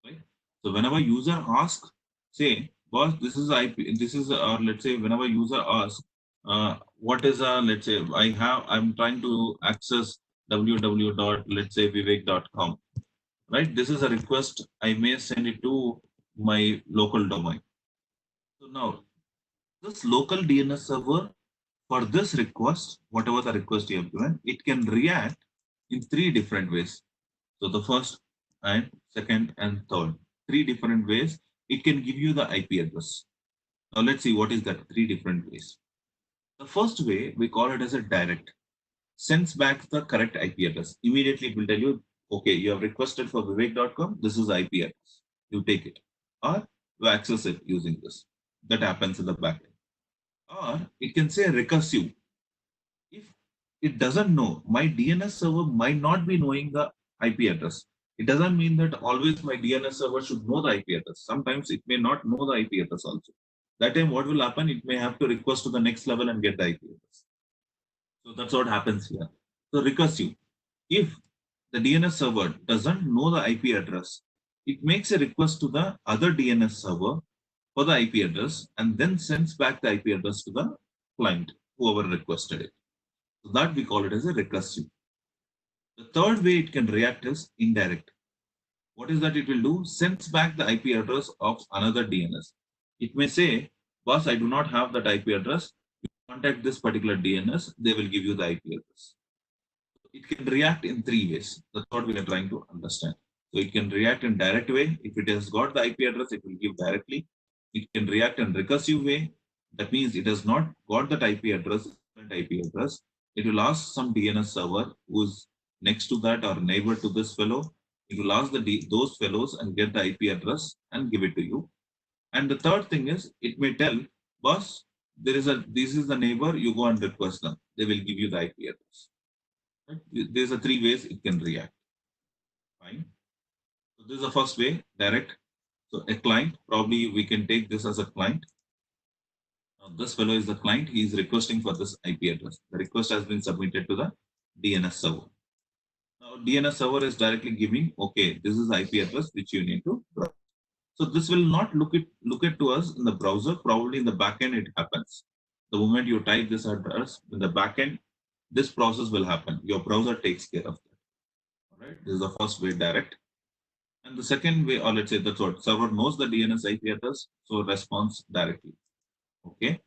Right? So whenever user asks, say, boss, this is IP, this is, or let's say, whenever user asks, what is let's say, I'm trying to access www. let's say vivek.com, right? This is a request. I may send it to my local domain. So now, this local DNS server, for this request, whatever the request you have given, it can react in three different ways. So the first and second and third, three different ways. It can give you the IP address. Now let's see what is that three different ways. The first way, we call it as a direct. Sends back the correct IP address. Immediately it will tell you, okay, you have requested for vivek.com. This is IP address. You take it. or to access it using this. That happens in the backend. Or it can say recursive. If it doesn't know, my DNS server might not be knowing the IP address. It doesn't mean that always my DNS server should know the IP address. Sometimes it may not know the IP address also. That time, what will happen? It may have to request to the next level and get the IP address. So that's what happens here. So recursive. If the DNS server doesn't know the IP address, it makes a request to the other DNS server for the IP address and then sends back the IP address to the client, whoever requested it. So that we call it as a recursive. The third way it can react is indirect. What is that it will do? Sends back the IP address of another DNS. It may say, boss, I do not have that IP address. You contact this particular DNS, they will give you the IP address. It can react in three ways. That's what we are trying to understand. So it can react in direct way. If it has got the IP address, it will give directly. It can react in recursive way. That means it has not got that IP address, IP address. It will ask some DNS server who's next to that or neighbor to this fellow. It will ask those fellows and get the IP address and give it to you. And the third thing is, it may tell, boss, this is the neighbor. You go and request them. They will give you the IP address. Right? There's a three ways it can react. Fine. So this is the first way, direct. So a client, probably we can take this as a client. Now this fellow is the client. He is requesting for this IP address. The request has been submitted to the DNS server. Now DNS server is directly giving, okay, this is the IP address which you need to browse. So this will not look at to us in the browser. Probably in the backend it happens. The moment you type this address in the backend, this process will happen. Your browser takes care of that. All right. This is the first way, direct. And the second way, or let's say that's what server knows the DNS IP address, so responds directly. Okay.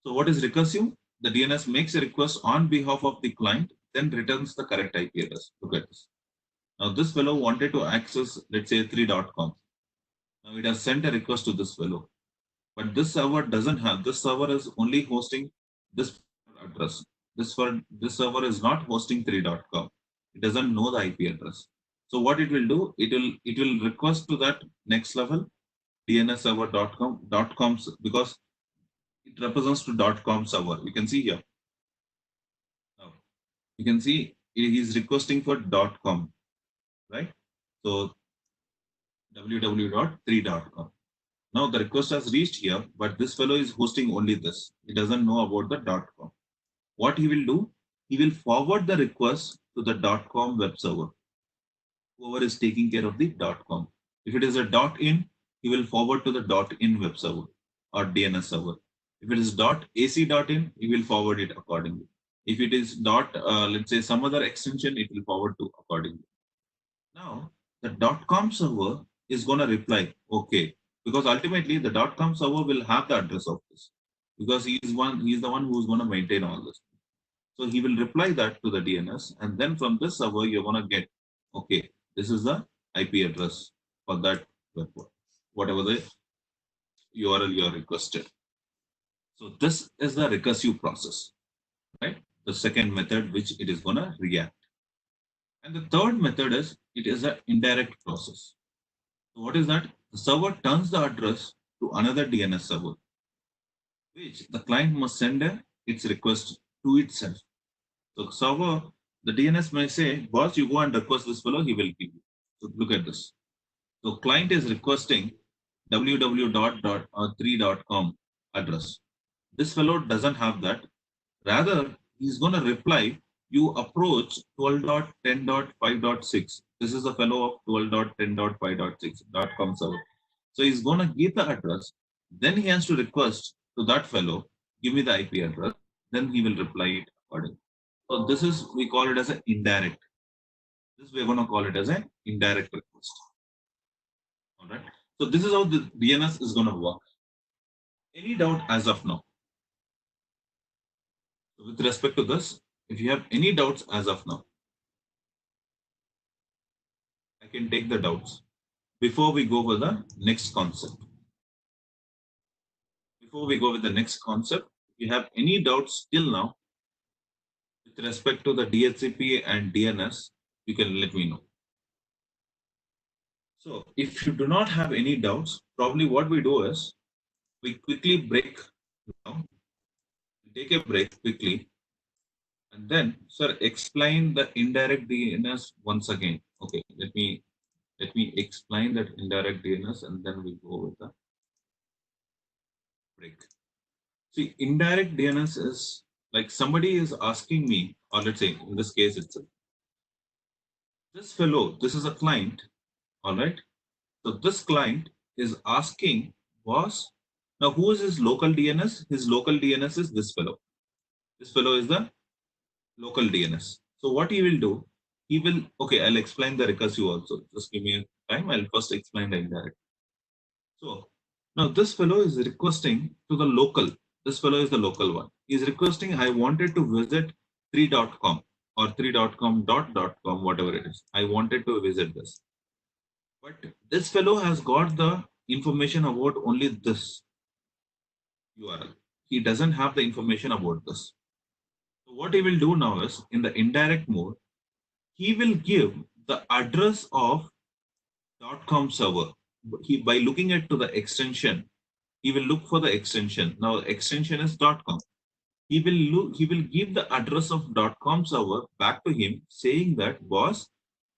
So what is recursive? The DNS makes a request on behalf of the client, then returns the correct IP address. Look at this. Now this fellow wanted to access, let's say 3.com. Now it has sent a request to this fellow, but this server doesn't have. This server is only hosting this address. This server is not hosting 3.com. It doesn't know the IP address. So what it will do, it will request to that next level DNS server.com because it represents to .com server. You can see here. Now you can see he is requesting for .com, right? So www.3.com. Now the request has reached here, but this fellow is hosting only this. He doesn't know about the .com. What he will do, he will forward the request to the .com web server. Whoever is taking care of the .com. If it is a .in, he will forward to the .in web server or DNS server. If it is .ac.in, he will forward it accordingly. If it is let's say some other extension, it will forward to accordingly. Now, the .com server is going to reply, okay, because ultimately the .com server will have the address of this because he is the one who is going to maintain all this. So he will reply that to the DNS, and then from this server you're going to get, okay, this is the IP address for that web port, whatever the URL you are requested. So this is the recursive process, right? The second method which it is going to react. And the third method is it is an indirect process. So what is that? The server turns the address to another DNS server, which the client must send its request to itself. So server, the DNS may say, boss, you go and request this fellow, he will give you. So look at this. So client is requesting www.3.com address. This fellow doesn't have that. Rather, he's going to reply, you approach 12.10.5.6. This is the fellow of 12.10.5.6.com server. So he's going to give the address. Then he has to request to that fellow, give me the IP address. Then he will reply it accordingly. So this is, we call it as an indirect. This we're going to call it as an indirect request. All right. So this is how the DNS is going to work. Any doubt as of now? So with respect to this, if you have any doubts as of now, I can take the doubts before we go with the next concept. Before we go with the next concept, if you have any doubts till now with respect to the DHCP and DNS, you can let me know. So if you do not have any doubts, probably what we do is we quickly break now, take a break quickly, and then, sir, explain the indirect DNS once again. Okay, let me explain that indirect DNS, and then we go with the break. See, indirect DNS is like somebody is asking me, or let's say in this case itself, this fellow, this is a client, all right? So this client is asking, boss, now who is his local DNS? His local DNS is this fellow. This fellow is the local DNS. So what he will do, he will, okay, I'll explain the recursive also. Just give me a time. I'll first explain the indirect. So now this fellow is requesting to the local. This fellow is the local one. He's requesting, I wanted to visit 3.com or 3.com.com, whatever it is. I wanted to visit this. But this fellow has got the information about only this URL. He doesn't have the information about this. So what he will do now is in the indirect mode, he will give the address of .com server. By looking at to the extension, he will look for the extension. Now extension is .com. He will give the address of .com server back to him saying that, boss,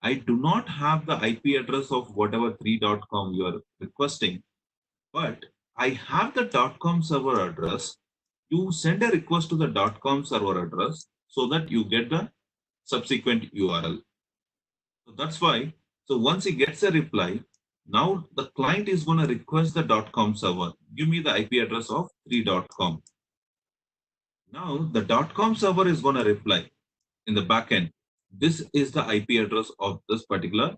I do not have the IP address of whatever 3.com you are requesting, but I have the .com server address. You send a request to the .com server address so that you get the subsequent URL. So that's why, so once he gets a reply, now the client is going to request the .com server. Give me the IP address of 3.com. Now the .com server is going to reply in the backend. This is the IP address of this particular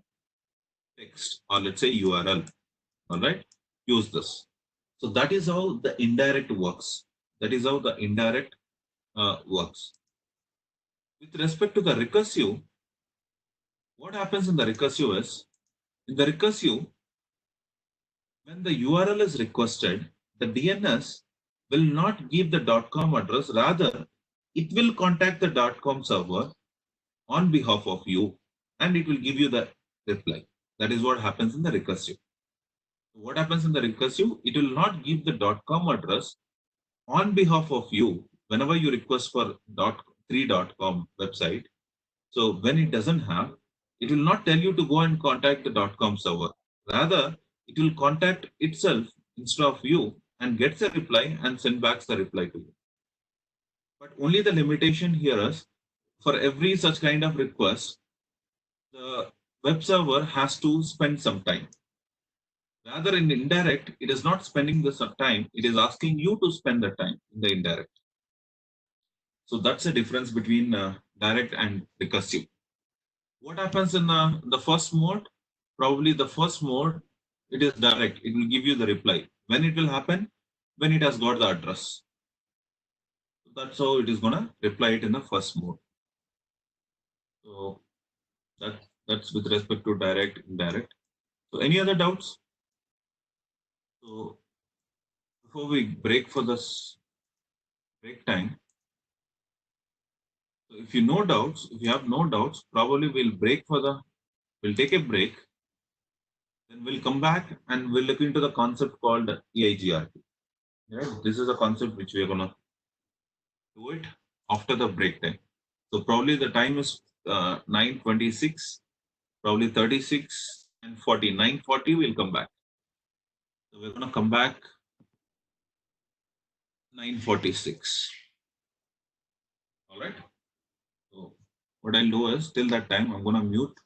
text, or let's say URL. All right, use this. So that is how the indirect works. That is how the indirect works. With respect to the recursive, what happens in the recursive is, in the recursive, when the URL is requested, the DNS will not give the .com address. Rather, it will contact the .com server on behalf of you, and it will give you the reply. That is what happens in the recursive. What happens in the recursive? It will not give the .com address on behalf of you whenever you request for 3.com website. So when it doesn't have, it will not tell you to go and contact the .com server. Rather, it will contact itself instead of you and gets a reply and send back the reply to you. But only the limitation here is, for every such kind of request, the web server has to spend some time. Rather, in indirect, it is not spending the time, it is asking you to spend the time in the indirect. So that's the difference between direct and recursive. What happens in the first mode? Probably the first mode, it is direct. It will give you the reply. When it will happen? When it has got the address. So that's how it is going to reply it in the first mode. So that's with respect to direct, indirect. So any other doubts? So before we break for this break time, so if you have no doubts, probably we'll take a break. Then we'll come back and we'll look into the concept called EIGRP. Right? This is a concept which we are going to do it after the break time. So probably the time is 9:26, probably 36 and 40. 9:40 we'll come back. So we're going to come back 9:46. All right. So what I'll do is, till that time, I'm going to mute.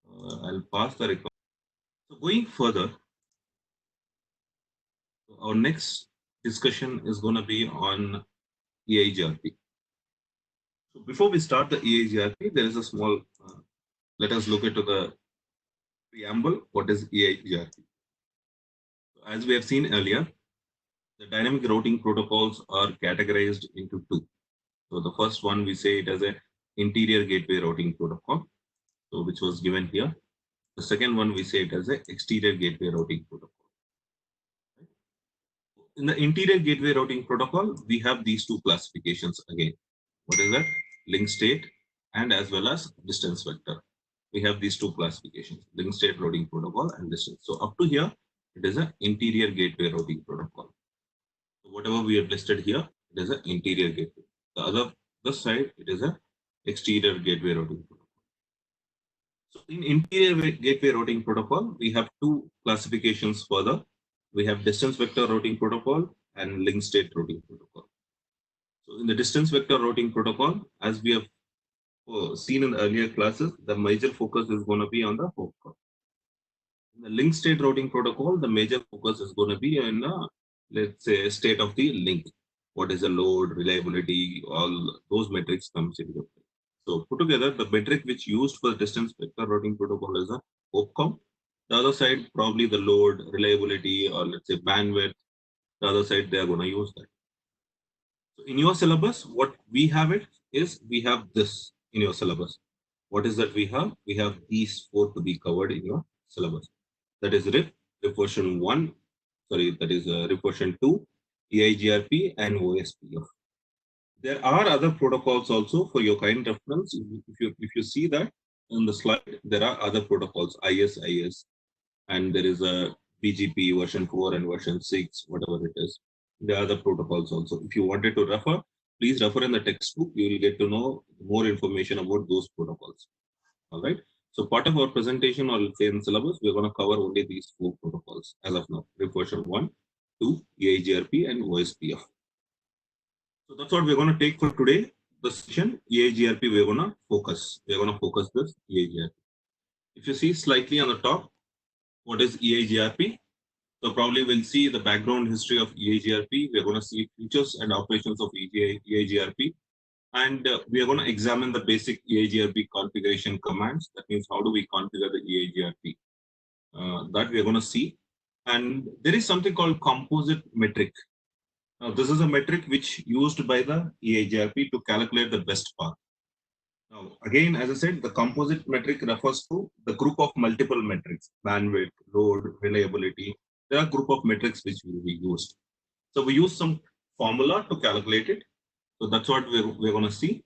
I'll pause the record. So going further, our next discussion is going to be on EIGRP. So before we start the EIGRP, there is a small, let us look into the preamble. What is EIGRP? As we have seen earlier, the dynamic routing protocols are categorized into two. So the first one, we say it as a interior gateway routing protocol, so which was given here. The second one, we say it as a exterior gateway routing protocol. In the interior gateway routing protocol, we have these two classifications again. What is that? Link state and as well as distance vector. we have these two classifications, link state routing protocol and distance. So up to here, it is an interior gateway routing protocol. So whatever we have listed here, it is an interior gateway. This side, it is an exterior gateway routing protocol. So in interior gateway routing protocol, we have two classifications further. We have distance vector routing protocol and link state routing protocol. So in the distance vector routing protocol, as we have seen in the earlier classes, the major focus is going to be on the hop count. In the link state routing protocol, the major focus is going to be in the, let's say, state of the link. What is the load, reliability, all those metrics comes into play. So put together, the metric which used for the distance vector routing protocol is a hop count. The other side, probably the load, reliability, or let's say bandwidth. The other side, they are going to use that. So in your syllabus, what we have it is we have this in your syllabus. What is that we have? We have these four to be covered in your syllabus. That is RIP version 1, sorry, that is RIP version 2, EIGRP, and OSPF. There are other protocols also for your kind reference. If you see that on the slide, there are other protocols, IS, and there is a BGP version 4 and version 6, whatever it is. There are other protocols also. If you wanted to refer, please refer in the textbook. You will get to know more information about those protocols. All right. So part of our presentation, or let's say in syllabus, we're going to cover only these four protocols as of now: RIP version 1, 2, EIGRP, and OSPF. So that's what we're going to take for today. The session EIGRP, we're going to focus. We're going to focus this EIGRP. If you see slightly on the top, what is EIGRP? So probably we'll see the background history of EIGRP. We're going to see features and operations of EIGRP. And we are going to examine the basic EIGRP configuration commands. That means how do we configure the EIGRP? That we are going to see. And there is something called composite metric. Now, this is a metric which used by the EIGRP to calculate the best path. Now, again, as I said, the composite metric refers to the group of multiple metrics: bandwidth, load, reliability. There are a group of metrics which will be used. So we use some formula to calculate it. So that's what we're going to see.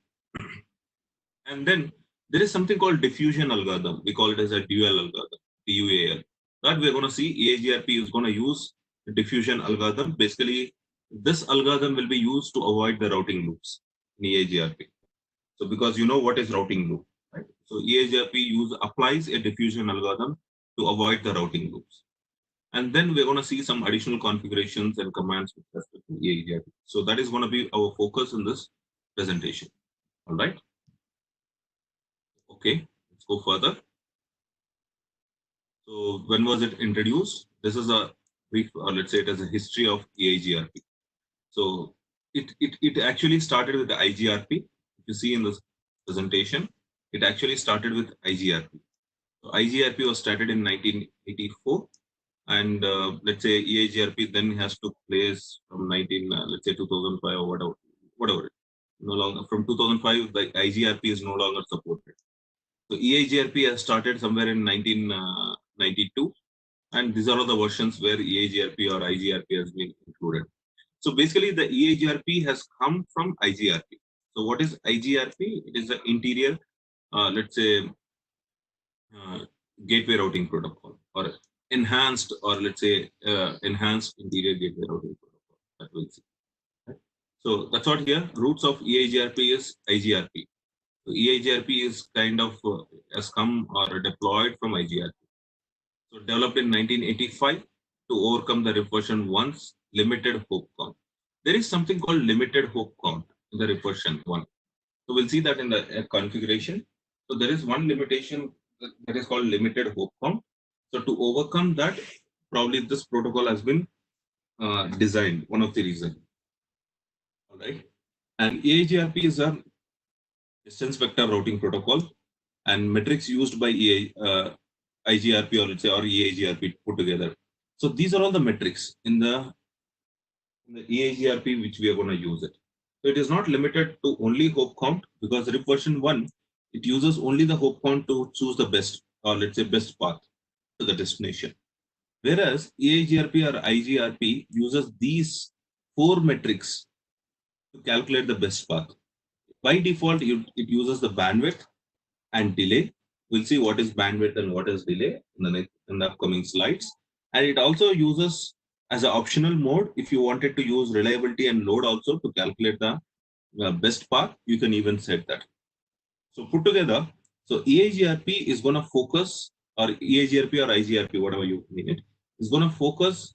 And then there is something called diffusion algorithm. We call it as a dual algorithm, DUAL. That we're going to see. EIGRP is going to use the diffusion algorithm. Basically, this algorithm will be used to avoid the routing loops in EIGRP. So because you know what is routing loop, right? So EIGRP applies a diffusion algorithm to avoid the routing loops. And then we're going to see some additional configurations and commands with respect to EIGRP. So that is going to be our focus in this presentation. All right. Okay, let's go further. So when was it introduced? This is a brief, or let's say it as a history of EIGRP. So it actually started with the IGRP. If you see in this presentation, it actually started with IGRP. So IGRP was started in 1984, and let's say EIGRP then has took place from let's say 2005 or whatever. No longer from 2005, the IGRP is no longer supported. So EIGRP has started somewhere in 1992, and these are all the versions where EIGRP or IGRP has been included. So basically, the EIGRP has come from IGRP. So what is IGRP? It is the interior, let's say, gateway routing protocol, or enhanced, or let's say, enhanced interior gateway routing protocol. That we'll see. Right? So that's what here. Roots of EIGRP is IGRP. So EIGRP is kind of has come or deployed from IGRP. So developed in 1985 to overcome the RIP version 1's limited hop count. There is something called limited hop count in the RIP version 1. So we'll see that in the configuration. So there is one limitation that is called limited hop count. So to overcome that, probably this protocol has been designed, one of the reasons. All right. And EIGRP is a distance vector routing protocol, and metrics used by IGRP, or let's say, or EIGRP put together. So these are all the metrics in the EIGRP which we are going to use it. So it is not limited to only hop count, because RIP version 1, it uses only the hop count to choose the best, or let's say best path to the destination. Whereas EIGRP or IGRP uses these four metrics to calculate the best path. By default, it uses the bandwidth and delay, We'll see what is bandwidth and what is delay in the upcoming slides. And it also uses as an optional mode, if you wanted to use reliability and load also to calculate the best path, you can even set that. So put together, so EIGRP is going to focus, or EIGRP or IGRP, whatever you mean it, is going to focus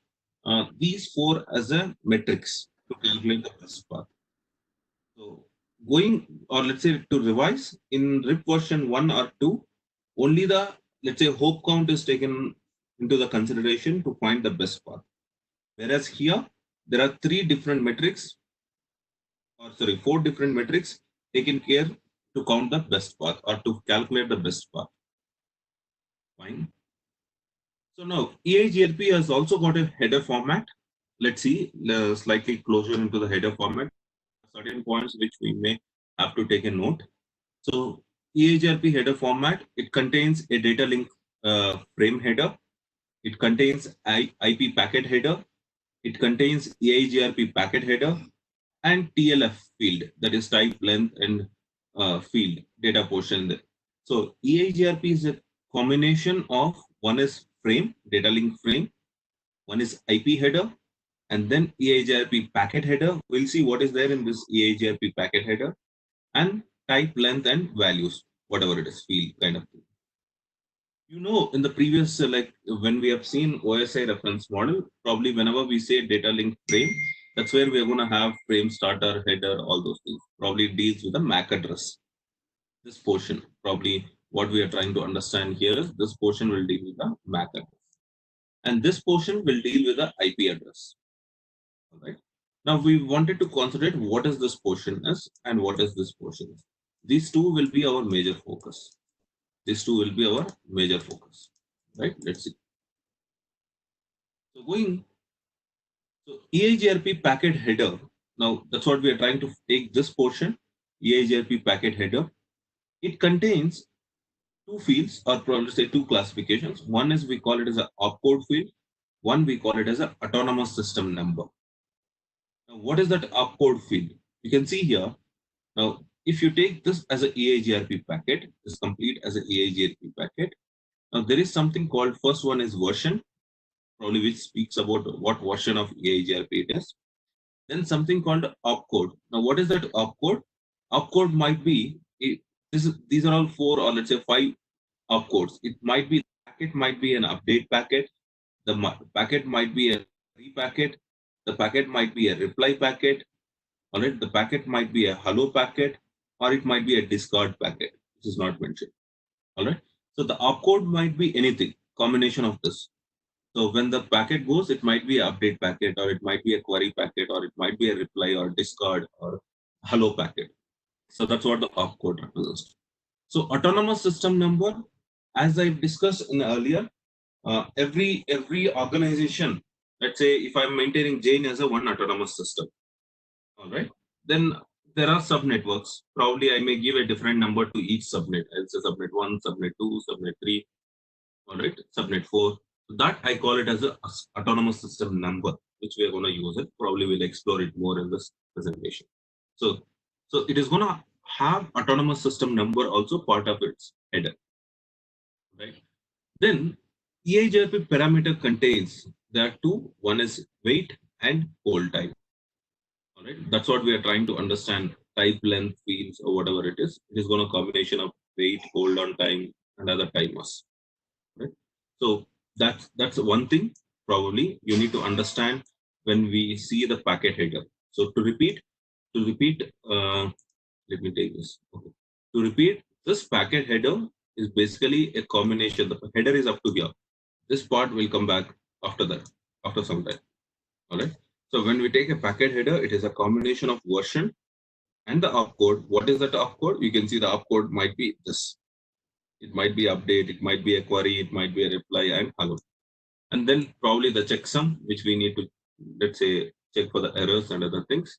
these four as a metrics to calculate the best path. So going, or let's say to revise, in RIP version 1 or 2, only the, let's say, hop count is taken into the consideration to find the best path. Whereas here, there are four different metrics taken care to count the best path or to calculate the best path. Fine. So now EIGRP has also got a header format. Let's see slightly closer into the header format. Certain points which we may have to take a note. So EIGRP header format, it contains a data link frame header. It contains IP packet header. It contains EIGRP packet header and TLF field, that is type, length, and field data portion. So EIGRP is a combination of, one is frame, data link frame, one is IP header, and then EIGRP packet header. We'll see what is there in this EIGRP packet header, and type, length, and values, whatever it is, field kind of thing. You know, in the previous, like when we have seen OSI reference model, probably whenever we say data link frame, that's where we're going to have frame starter, header, all those things. Probably deals with the MAC address. This portion, probably what we are trying to understand here is this portion will deal with the MAC address. And this portion will deal with the IP address. All right. Now we wanted to concentrate what is this portion is and what is this portion is. These two will be our major focus. These two will be our major focus. Right? Let's see. So EIGRP packet header. Now that's what we are trying to take this portion, EIGRP packet header. It contains two fields, or probably say two classifications. One is we call it as an opcode field. One we call it as an autonomous system number. Now what is that opcode field? You can see here. Now if you take this as an EIGRP packet, this complete as an EIGRP packet. Now there is something called, first one is version, probably which speaks about what version of EIGRP it is. Then something called opcode. Now, what is that opcode? Opcode might be, these are all four, or let's say five opcodes. It might be, packet might be an update packet. The packet might be a repacket. The packet might be a reply packet. All right. The packet might be a hello packet, or it might be a discard packet, which is not mentioned. All right. So the opcode might be anything, combination of this. So when the packet goes, it might be an update packet, or it might be a query packet, or it might be a reply or discard or hello packet. So that's what the opcode represents. So autonomous system number, as I've discussed in earlier, every organization, let's say if I'm maintaining Jane as a one autonomous system, all right, then there are subnetworks. Probably I may give a different number to each subnet. I'll say subnet 1, subnet 2, subnet 3, all right, subnet 4. That I call it as a autonomous system number, which we are going to use it. Probably we'll explore it more in this presentation. So it is going to have autonomous system number also part of its header, right? Then EIGRP parameter contains, there are two. One is wait and hold time. All right, that's what we are trying to understand. Type, length, fields, or whatever it is. It is going to combination of wait, hold on time, and other timers. Right. So that's one thing probably you need to understand when we see the packet header. So to repeat, let me take this. Okay. To repeat, this packet header is basically a combination. The header is up to here. This part will come back after that, after some time. All right. So when we take a packet header, it is a combination of version and the opcode. What is that opcode? You can see the opcode might be this. It might be update, it might be a query, it might be a reply, and hello. And then probably the checksum, which we need to, let's say, check for the errors and other things,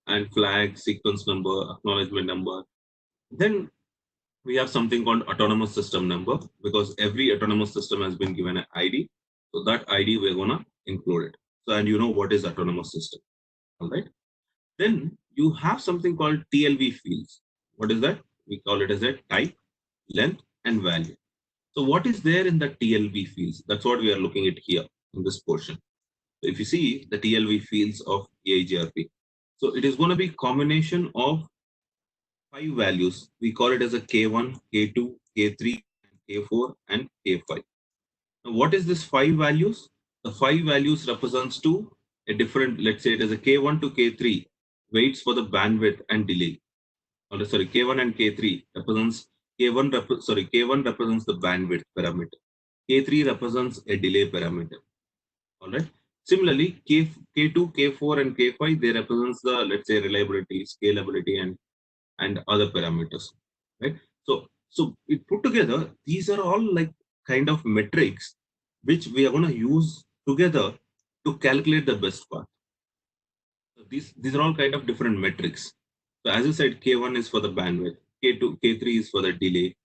and flag, sequence number, acknowledgement number. Then we have something called autonomous system number, because every autonomous system has been given an ID. So that ID we're gonna include it. So, and you know what is autonomous system, all right? Then you have something called TLV fields. What is that? We call it as a type, length, and value. So what is there in the TLV fields? That's what we are looking at here in this portion. So if you see the TLV fields of EIGRP, so it is going to be combination of 5 values. We call it as a K1, K2, K3, K4, and K5. Now, what is this 5 values? The 5 values represents to a different, let's say it is a K1 to K3, waits for the bandwidth and delay. Or sorry, K1 and K3 represents K1 represents the bandwidth parameter. K3 represents a delay parameter. All right. Similarly, K2, K4, and K5 they represents the, let's say, reliability, scalability, and other parameters. Right. So it put together, these are all like kind of metrics which we are going to use together to calculate the best path. So these are all kind of different metrics. So as I said, K1 is for the bandwidth, K2, K3 is for the delay,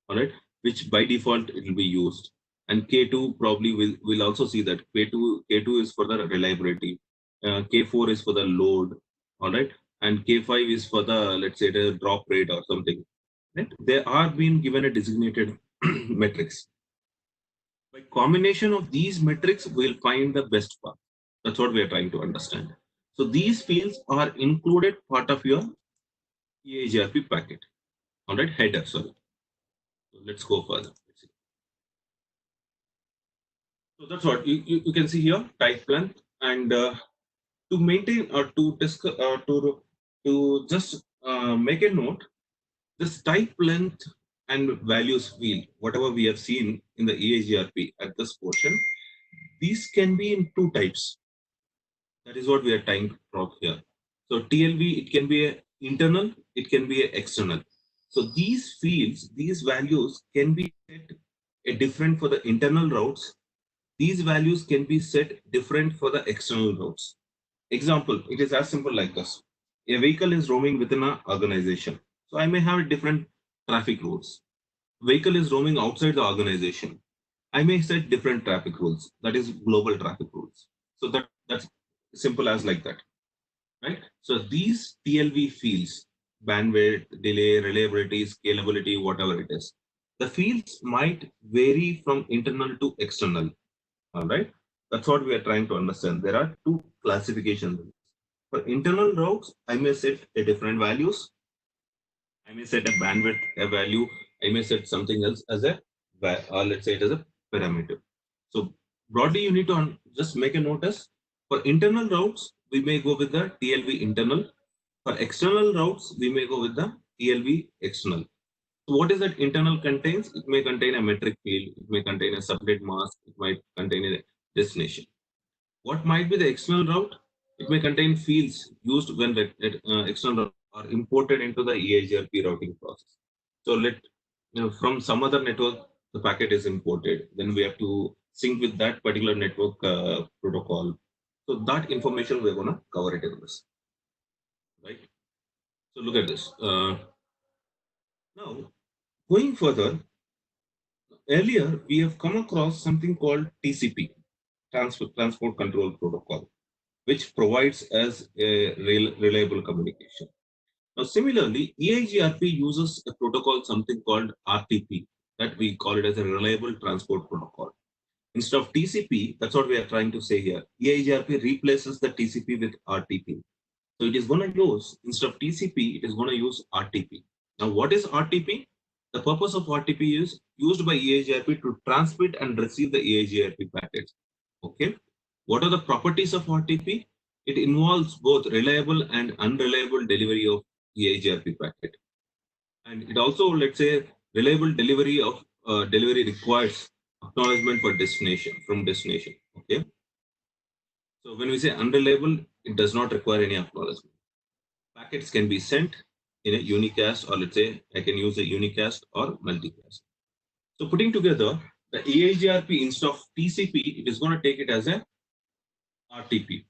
all right, which by default it will be used. And K2 probably will also see that K2 is for the reliability, K4 is for the load, all right, and K5 is for the, let's say, the drop rate or something. Right? They are being given a designated metrics. By combination of these metrics, we'll find the best path. That's what we are trying to understand. So these fields are included part of your EIGRP packet. All right, header, sorry. So let's go further. Let's see. So that's what you can see here, type length, and to maintain or to discuss to just make a note, this type length and values field, whatever we have seen in the EIGRP at this portion, these can be in two types. That is what we are trying to talk here. So TLV, it can be a internal, it can be a external. So these fields, these values can be set a different for the internal routes. These values can be set different for the external routes. Example, it is as simple like this. A vehicle is roaming within an organization. So I may have different traffic routes. Vehicle is roaming outside the organization. I may set different traffic rules. That is global traffic rules. So that's simple as like that, right? So these TLV fields, bandwidth, delay, reliability, scalability, whatever it is, the fields might vary from internal to external. All right. That's what we are trying to understand. There are two classifications. For internal routes, I may set a different values. I may set a bandwidth, a value. I may set something else as a, or let's say it as a parameter. So broadly, you need to just make a notice. For internal routes, we may go with the TLV internal. For external routes, we may go with the TLV external. So what is that internal contains? It may contain a metric field. It may contain a subnet mask. It might contain a destination. What might be the external route? It may contain fields used when external are imported into the EIGRP routing process. So from some other network, the packet is imported. Then we have to sync with that particular network protocol. So that information we're going to cover it in this, right? So look at this. Now, going further, earlier we have come across something called TCP, Transport Control Protocol, which provides as a reliable communication. Now, similarly, EIGRP uses a protocol, something called RTP, that we call it as a reliable transport protocol. Instead of TCP, that's what we are trying to say here. EIGRP replaces the TCP with RTP. So it is going to use, instead of TCP, it is going to use RTP. Now, what is RTP? The purpose of RTP is used by EIGRP to transmit and receive the EIGRP packets. Okay. What are the properties of RTP? It involves both reliable and unreliable delivery of EIGRP packet. And it also, let's say, reliable delivery of delivery requires acknowledgement for destination, from destination. Okay. So when we say unreliable, it does not require any acknowledgement. Packets can be sent in a unicast, or let's say I can use a unicast or multicast. So putting together the EIGRP, instead of TCP, it is going to take it as a RTP.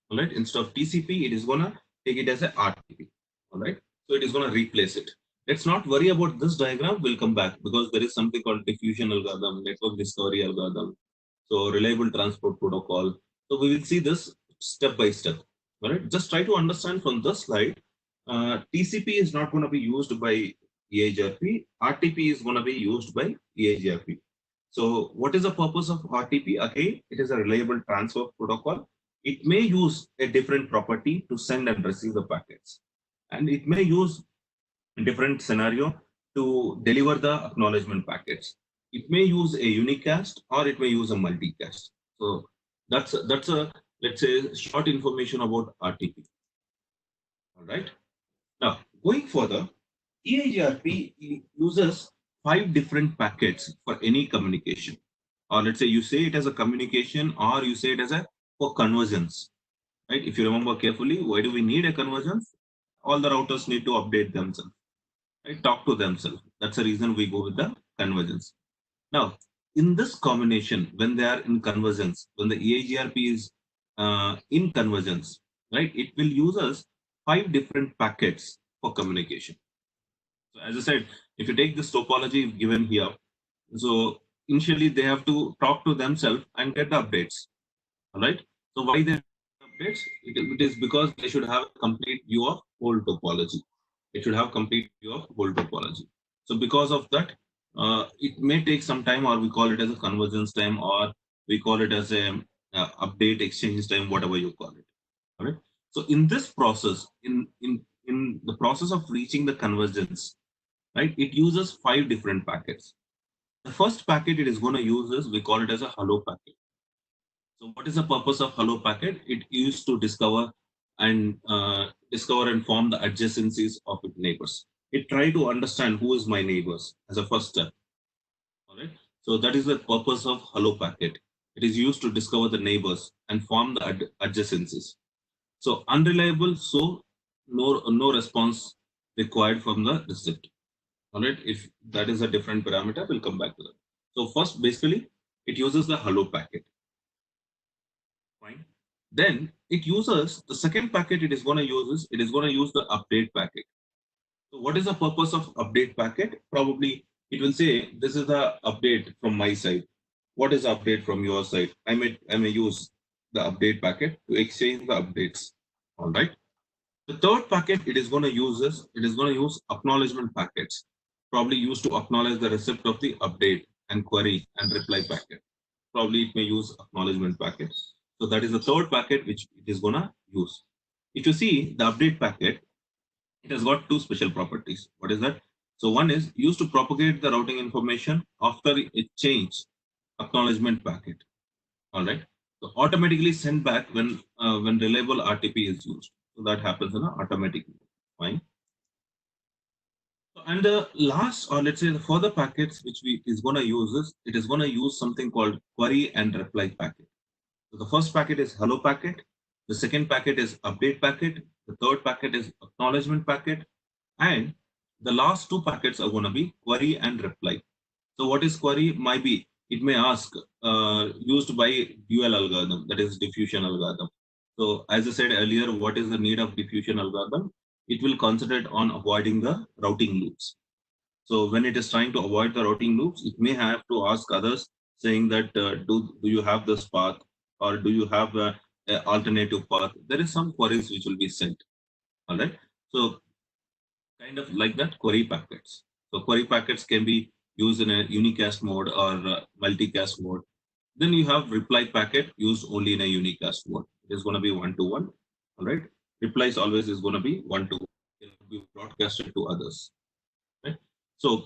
All right. Instead of TCP, it is going to take it as a RTP. All right. So it is going to replace it. Let's not worry about this diagram. We'll come back because there is something called diffusion algorithm, network discovery algorithm. So reliable transport protocol. So we will see this step by step. All right. Just try to understand from this slide. TCP is not going to be used by EIGRP. RTP is going to be used by EIGRP. So what is the purpose of RTP? Again, it is a reliable transfer protocol. It may use a different property to send and receive the packets. And it may use a different scenario to deliver the acknowledgement packets. It may use a unicast or it may use a multicast. So that's a let's say short information about RTP. All right. Now going further, EIGRP uses 5 different packets for any communication. Or let's say you say it as a communication or you say it as a for convergence. Right? If you remember carefully, why do we need a convergence? All the routers need to update themselves, right? Talk to themselves. That's the reason we go with the convergence. Now, in this combination, when they are in convergence, when the EIGRP is in convergence, right, it will use us 5 different packets for communication. So as I said, if you take this topology given here, so initially they have to talk to themselves and get the updates. All right. So why they updates? It is because they should have a complete view of whole topology. It should have complete view of whole topology. So because of that, it may take some time, or we call it as a convergence time, or we call it as a update exchange time, whatever you call it. All right. So in this process, in the process of reaching the convergence, right, it uses 5 different packets. The first packet it is going to use is we call it as a hello packet. So what is the purpose of hello packet? It used to discover and form the adjacencies of its neighbors. It try to understand who is my neighbors as a first step. All right. So that is the purpose of hello packet. It is used to discover the neighbors and form the adjacencies. So unreliable, so no response required from the recipient. All right. If that is a different parameter, we'll come back to that. So first, basically, it uses the hello packet. Fine. Then it uses the second packet it is going to use is it is going to use the update packet. So what is the purpose of update packet? Probably it will say this is the update from my side. What is the update from your side? I may use the update packet to exchange the updates. All right. The third packet it is going to use is it is going to use acknowledgement packets, probably used to acknowledge the receipt of the update and query and reply packet. Probably it may use acknowledgement packet. So that is the third packet which it is going to use. If you see the update packet, it has got 2 special properties. What is that? So one is used to propagate the routing information after a change acknowledgement packet. All right. So automatically send back when reliable RTP is used. So that happens in an automatic. Fine. So, and the last, or let's say the further packets which we is going to use is it is going to use something called query and reply packet. So the first packet is hello packet. The second packet is update packet. The third packet is acknowledgement packet. And the last 2 packets are going to be query and reply. So what is query? Might be it may ask used by dual algorithm, that is diffusion algorithm. So as I said earlier, what is the need of diffusion algorithm? It will concentrate on avoiding the routing loops. So when it is trying to avoid the routing loops, it may have to ask others saying that do you have this path or do you have a alternative path? There is some queries which will be sent. All right. So kind of like that query packets. So query packets can be used in a unicast mode or multicast mode. Then you have reply packet used only in a unicast mode. It is going to be 1-to-1. All right. Replies always is going to be 1-to-1. It will be broadcasted to others. Right. So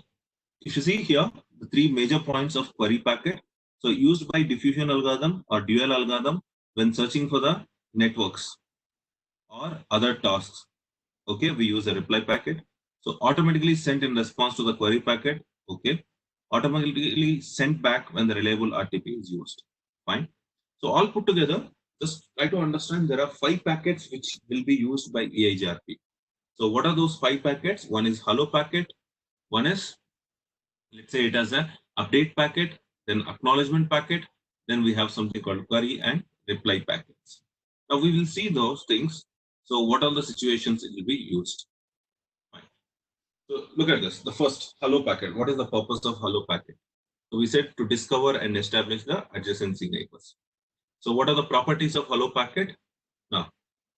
if you see here, the 3 major points of query packet. So used by diffusion algorithm or dual algorithm when searching for the networks or other tasks. Okay, we use a reply packet. So automatically sent in response to the query packet. Okay, automatically sent back when the reliable RTP is used. Fine. So all put together, just try to understand there are 5 packets which will be used by EIGRP. So what are those 5 packets? One is hello packet. One is, let's say it has a update packet, then acknowledgement packet. Then we have something called query and reply packets. Now we will see those things. So what are the situations it will be used? Fine. So look at this. The first hello packet. What is the purpose of hello packet? So we said to discover and establish the adjacency neighbors. So what are the properties of hello packet? Now,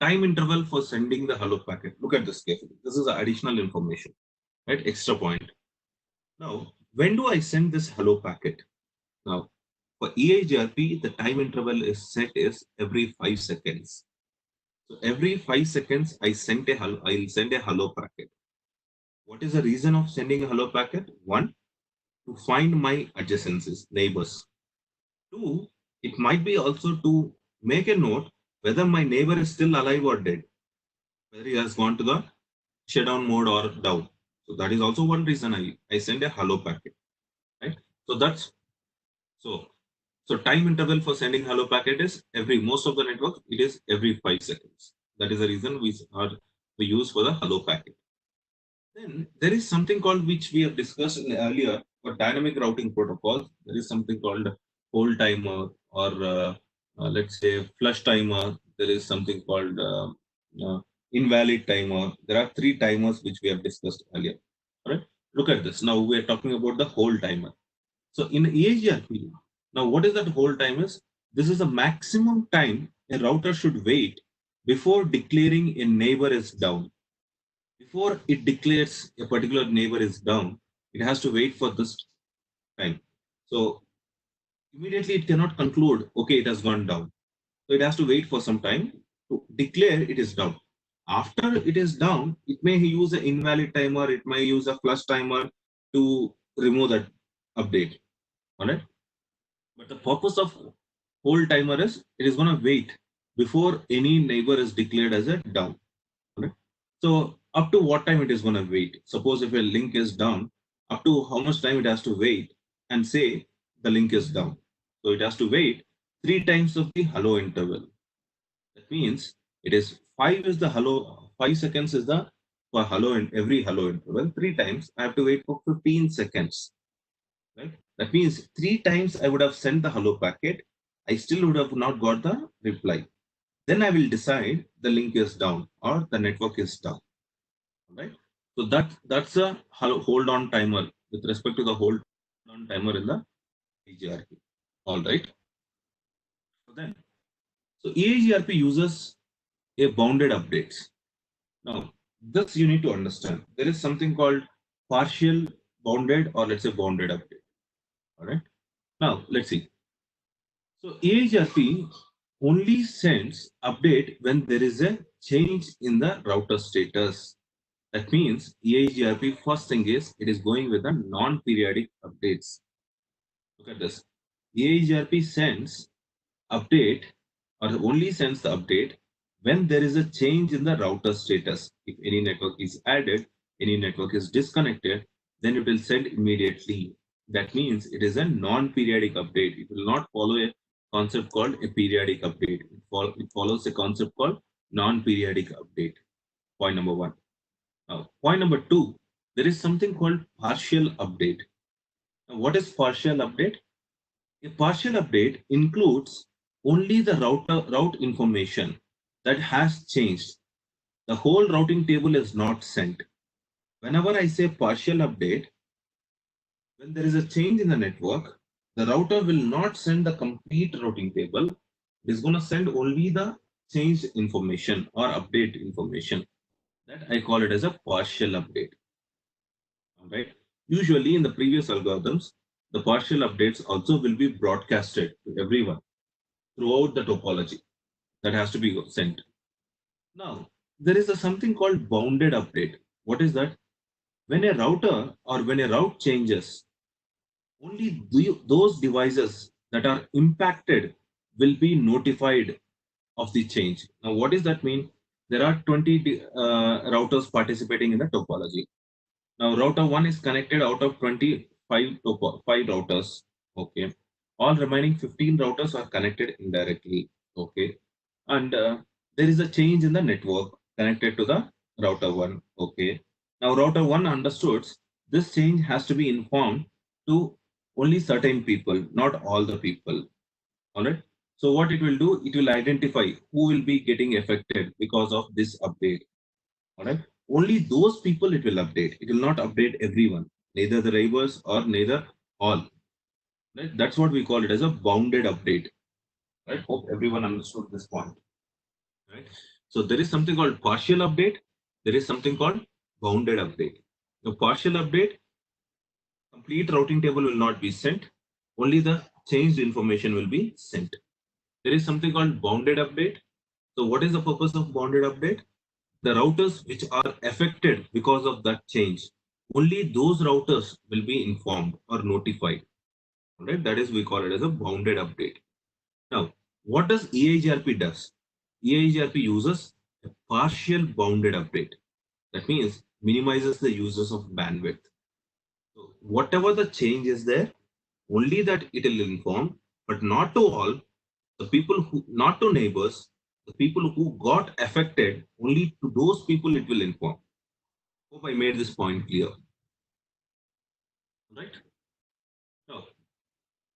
time interval for sending the hello packet. Look at this carefully. This is additional information. right? Extra point. Now, when do I send this hello packet? Now, for EIGRP, the time interval is set is every 5 seconds. So every 5 seconds, I'll send a hello packet. What is the reason of sending a hello packet? One, to find my adjacencies, neighbors. Two, it might be also to make a note whether my neighbor is still alive or dead, whether he has gone to the shutdown mode or down. So that is also one reason I send a hello packet, right? So that's so so time interval for sending hello packet is most of the network it is every 5 seconds. That is the reason we use for the hello packet. Then there is something called which we have discussed earlier for dynamic routing protocols. There is something called hold timer or let's say flush timer. There is something called invalid timer. There are three timers which we have discussed earlier. All right. Look at this. Now we are talking about the hold timer. So in EIGRP, now what is that hold time is? This is the maximum time a router should wait before declaring a neighbor is down. Before it declares a particular neighbor is down, it has to wait for this time. So immediately it cannot conclude, okay, it has gone down. So it has to wait for some time to declare it is down. After it is down, it may use an invalid timer, it may use a flush timer to remove that update. All right. But the purpose of hold timer is it is going to wait before any neighbor is declared as a down. Right? So up to what time it is going to wait? Suppose if a link is down, up to how much time it has to wait and say the link is down. So it has to wait 3 times of the hello interval. That means it is 5 seconds is the for hello in every hello interval. 3 times I have to wait for 15 seconds. Right? That means 3 times I would have sent the hello packet. I still would have not got the reply. Then I will decide the link is down or the network is down. Right? So that's a hold on timer with respect to the hold on timer in the EIGRP. All right. So EIGRP uses a bounded updates. Now, this you need to understand. There is something called partial bounded or let's say bounded update. All right. Now let's see. So EIGRP only sends update when there is a change in the router status. That means EIGRP first thing is it is going with the non-periodic updates. Look at this. EIGRP sends update or only sends the update when there is a change in the router status. If any network is added, any network is disconnected, then it will send immediately. That means it is a non-periodic update. It will not follow a concept called a periodic update. It follows a concept called non-periodic update. Point number one. Now, point number two, there is something called partial update. Now, what is partial update? A partial update includes only the route information that has changed. The whole routing table is not sent. Whenever I say partial update, when there is a change in the network, the router will not send the complete routing table. It is going to send only the changed information or update information. That I call it as a partial update. All right. Usually in the previous algorithms, the partial updates also will be broadcasted to everyone throughout the topology that has to be sent. Now, there is something called bounded update. What is that? When a router or when a route changes, only those devices that are impacted will be notified of the change. Now, what does that mean? There are 20 routers participating in the topology. Now, router 1 is connected out of 5 routers. Okay. All remaining 15 routers are connected indirectly. Okay. And there is a change in the network connected to the router 1. Okay. Now, router 1 understood this change has to be informed to only certain people, not all the people. All right. So, what it will do, it will identify who will be getting affected because of this update. All right. Only those people it will update. It will not update everyone, neither the neighbors or neither all. Right? That's what we call it as a bounded update. Right? Hope everyone understood this point. Right? So there is something called partial update. There is something called bounded update. The partial update, complete routing table will not be sent. Only the changed information will be sent. There is something called bounded update. So what is the purpose of bounded update? The routers which are affected because of that change, only those routers will be informed or notified. All right, that is we call it as a bounded update. Now, what does EIGRP does? EIGRP uses a partial bounded update. That means minimizes the uses of bandwidth. So whatever the change is there, only that it will inform, but not to all the people who, not to neighbors, the people who got affected, only to those people it will inform. Hope I made this point clear. Right? Now,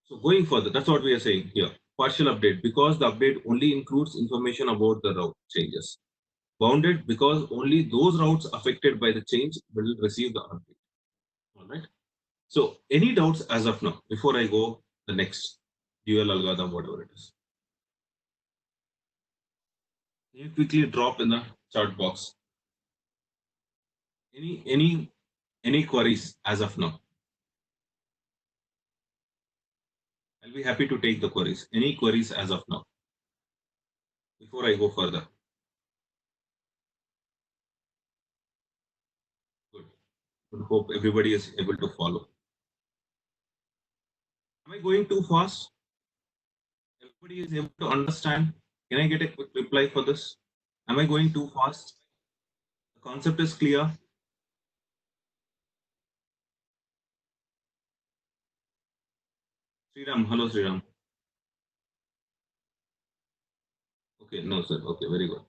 so going further, that's what we are saying here. Partial update, because the update only includes information about the route changes. Bounded, because only those routes affected by the change will receive the update. All right. So any doubts as of now, before I go the next dual algorithm, whatever it is? Can you quickly drop in the chat box? Any queries as of now? I'll be happy to take the queries. Any queries as of now? Before I go further. Good. Good. Hope everybody is able to follow. Am I going too fast? Everybody is able to understand? Can I get a quick reply for this? Am I going too fast? The concept is clear. Sriram, hello Sriram. Okay, no sir. Okay, very good.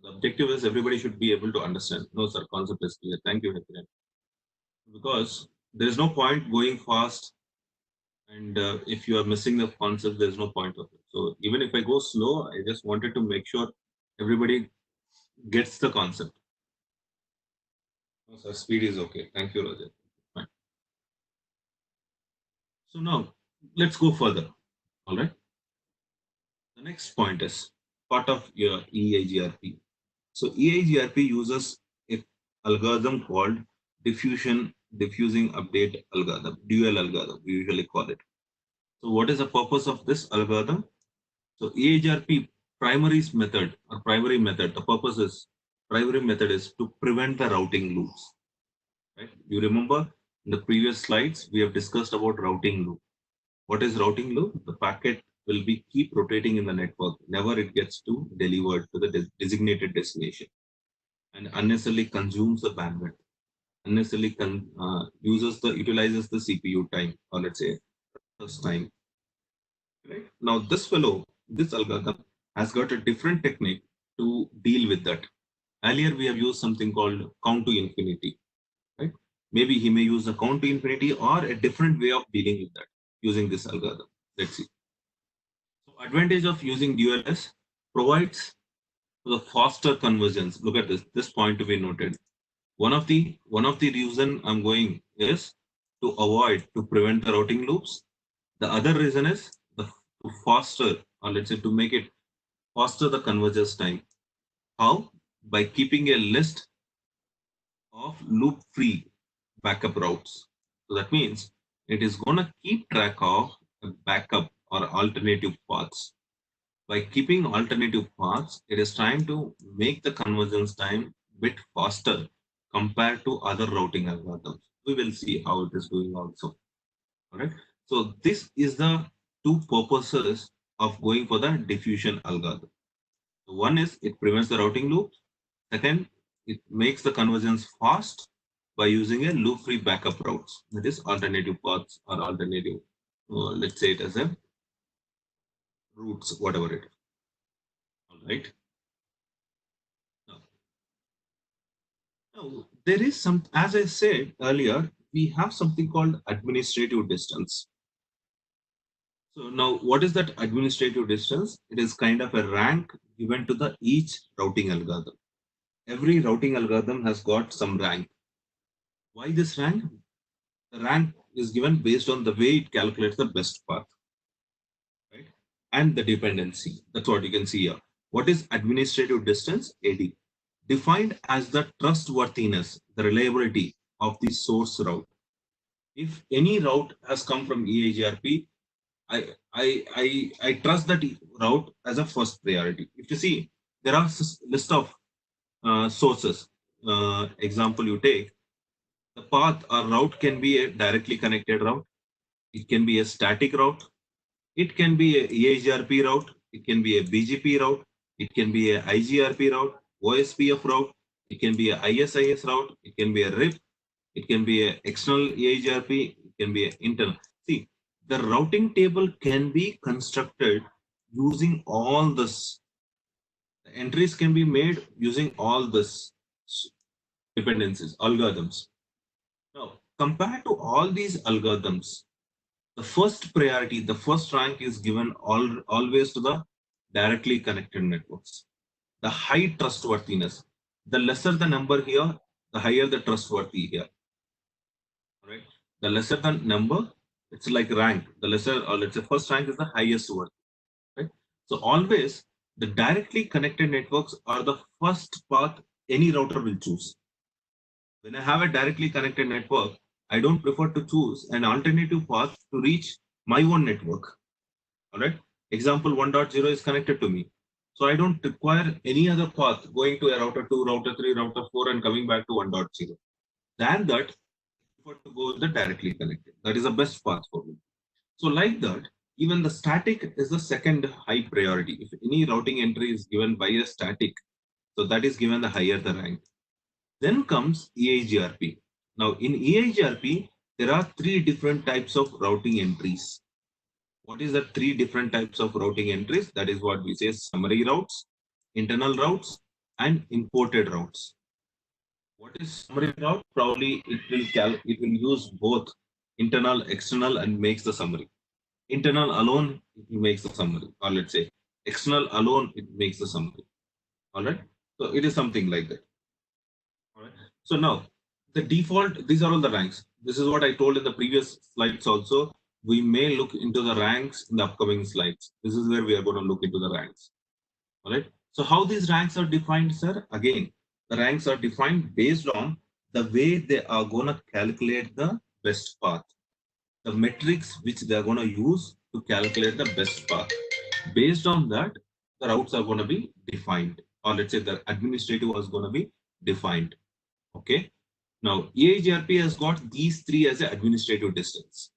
The objective is everybody should be able to understand. No sir, concept is clear. Thank you, Hekran. Because there is no point going fast, and if you are missing the concept, there is no point of it. So even if I go slow, I just wanted to make sure everybody gets the concept. No sir, speed is okay. Thank you, Roger. Fine. So now let's go further. All right. The next point is part of your EIGRP. So EIGRP uses a algorithm called diffusing update algorithm, dual algorithm, we usually call it. So what is the purpose of this algorithm? So EIGRP primary method, the purpose is primary method is to prevent the routing loops. Right? You remember in the previous slides we have discussed about routing loop. What is routing loop? The packet will be keep rotating in the network, never it gets to delivered to the designated destination, and unnecessarily consumes the bandwidth, unnecessarily utilizes the CPU time, or let's say first time. Right now, this algorithm has got a different technique to deal with that. Earlier, we have used something called count to infinity. Right? Maybe he may use a count to infinity or a different way of dealing with that using this algorithm. Let's see. So, advantage of using DLS provides the faster convergence. Look at this. This point to be noted. One of the reason I'm going is to prevent the routing loops. The other reason is to faster, or let's say to make it faster the convergence time. How? By keeping a list of loop-free backup routes. So that means it is going to keep track of backup or alternative paths. By keeping alternative paths, it is trying to make the convergence time bit faster compared to other routing algorithms. We will see how it is doing also. All right. So this is the two purposes of going for the diffusion algorithm. So one is it prevents the routing loop. Second, it makes the convergence fast by using a loop-free backup routes. That is alternative paths or alternative, let's say it as a routes, whatever it is. All right. Now, there is some, as I said earlier, we have something called administrative distance. So now what is that administrative distance? It is kind of a rank given to each routing algorithm. Every routing algorithm has got some rank. Why this rank? The rank is given based on the way it calculates the best path, right? And the dependency. That's what you can see here. What is administrative distance? AD. Defined as the trustworthiness, the reliability of the source route. If any route has come from EIGRP, I trust that route as a first priority. If you see, there are list of sources. Example you take, the path or route can be a directly connected route. It can be a static route. It can be a EIGRP route. It can be a BGP route. It can be a IGRP route, OSPF route. It can be a ISIS route. It can be a RIP. It can be a external EIGRP. It can be an internal. See, the routing table can be constructed using all this. The entries can be made using all this dependencies, algorithms. Now, compared to all these algorithms, the first priority, the first rank is given always to the directly connected networks. The high trustworthiness. The lesser the number here, the higher the trustworthy here. All right. The lesser the number, it's like rank. The lesser, or let's say first rank is the highest worth. Right. So always the directly connected networks are the first path any router will choose. When I have a directly connected network, I don't prefer to choose an alternative path to reach my own network. All right. Example 1.0 is connected to me. So I don't require any other path going to a router 2, router 3, router 4 and coming back to 1.0. Than that, I prefer to go with the directly connected. That is the best path for me. So like that, even the static is the second high priority. If any routing entry is given by a static, so that is given the higher the rank. Then comes EIGRP. Now in EIGRP, there are three different types of routing entries. What is the three different types of routing entries? That is what we say summary routes, internal routes, and imported routes. What is summary route? Probably it will use both internal, external, and makes the summary. Internal alone it makes the summary, or let's say external alone it makes the summary. All right. So it is something like that. All right. So now the default, these are all the ranks. This is what I told in the previous slides also. We may look into the ranks in the upcoming slides. This is where we are going to look into the ranks. All right. So how these ranks are defined, sir? Again, the ranks are defined based on the way they are going to calculate the best path, the metrics which they are going to use to calculate the best path. Based on that, the routes are going to be defined, or let's say the administrative is going to be defined. Okay. Now, EIGRP has got these three as an administrative distance.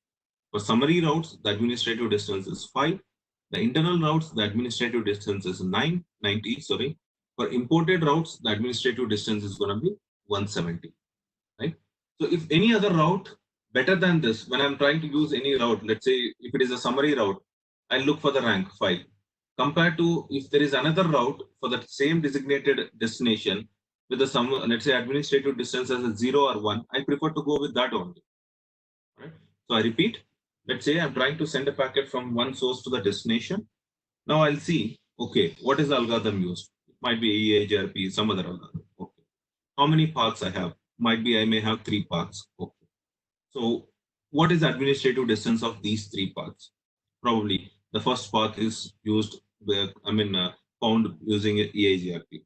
For summary routes, the administrative distance is 5. The internal routes, the administrative distance is 90. Sorry. For imported routes, the administrative distance is going to be 170. Right. So if any other route better than this, when I'm trying to use any route, let's say if it is a summary route, I'll look for the rank 5. Compared to if there is another route for the same designated destination with the some, let's say administrative distance as a 0 or 1, I prefer to go with that only. Right. So I repeat, let's say I'm trying to send a packet from one source to the destination. Now I'll see, okay, what is the algorithm used? It might be EIGRP, some other algorithm. Okay. How many paths I have? Might be I may have 3 paths. Okay. So what is the administrative distance of these 3 paths? Probably the first path is used, found using a EIGRP.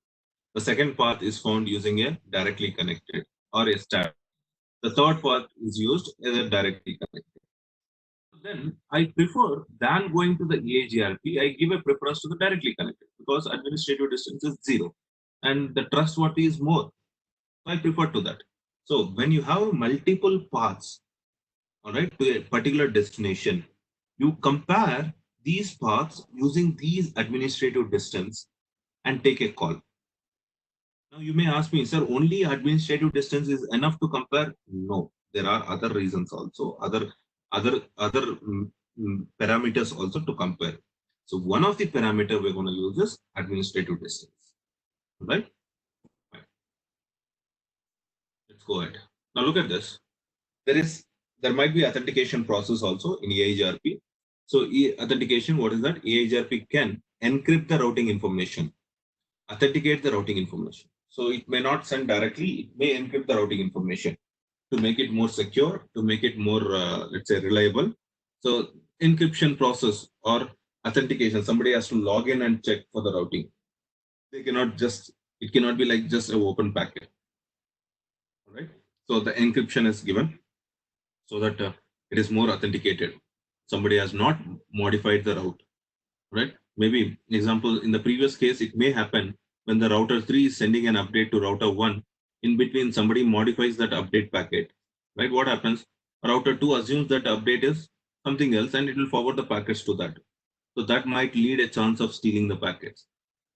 The second path is found using a directly connected or a stat. The third path is used as a directly connected. Then I prefer than going to the EIGRP, I give a preference to the directly connected because administrative distance is 0 and the trustworthy is more. So I prefer to that. So when you have multiple paths, all right, to a particular destination, you compare these paths using these administrative distance and take a call. Now you may ask me, sir, only administrative distance is enough to compare? No, there are other reasons also, other parameters also to compare. So one of the parameter we're going to use is administrative distance. Right? Let's go ahead. Now look at this. There might be authentication process also in EIGRP. So authentication, what is that? EIGRP can encrypt the routing information, authenticate the routing information. So it may not send directly, it may encrypt the routing information to make it more secure, to make it more, let's say, reliable. So encryption process or authentication, somebody has to log in and check for the routing. They cannot just, it cannot be like just an open packet. All right. So the encryption is given so that it is more authenticated. Somebody has not modified the route, right? Maybe example in the previous case, it may happen when the router 3 is sending an update to router 1. In between, somebody modifies that update packet, right? What happens? Router 2 assumes that update is something else and it will forward the packets to that. So that might lead a chance of stealing the packets,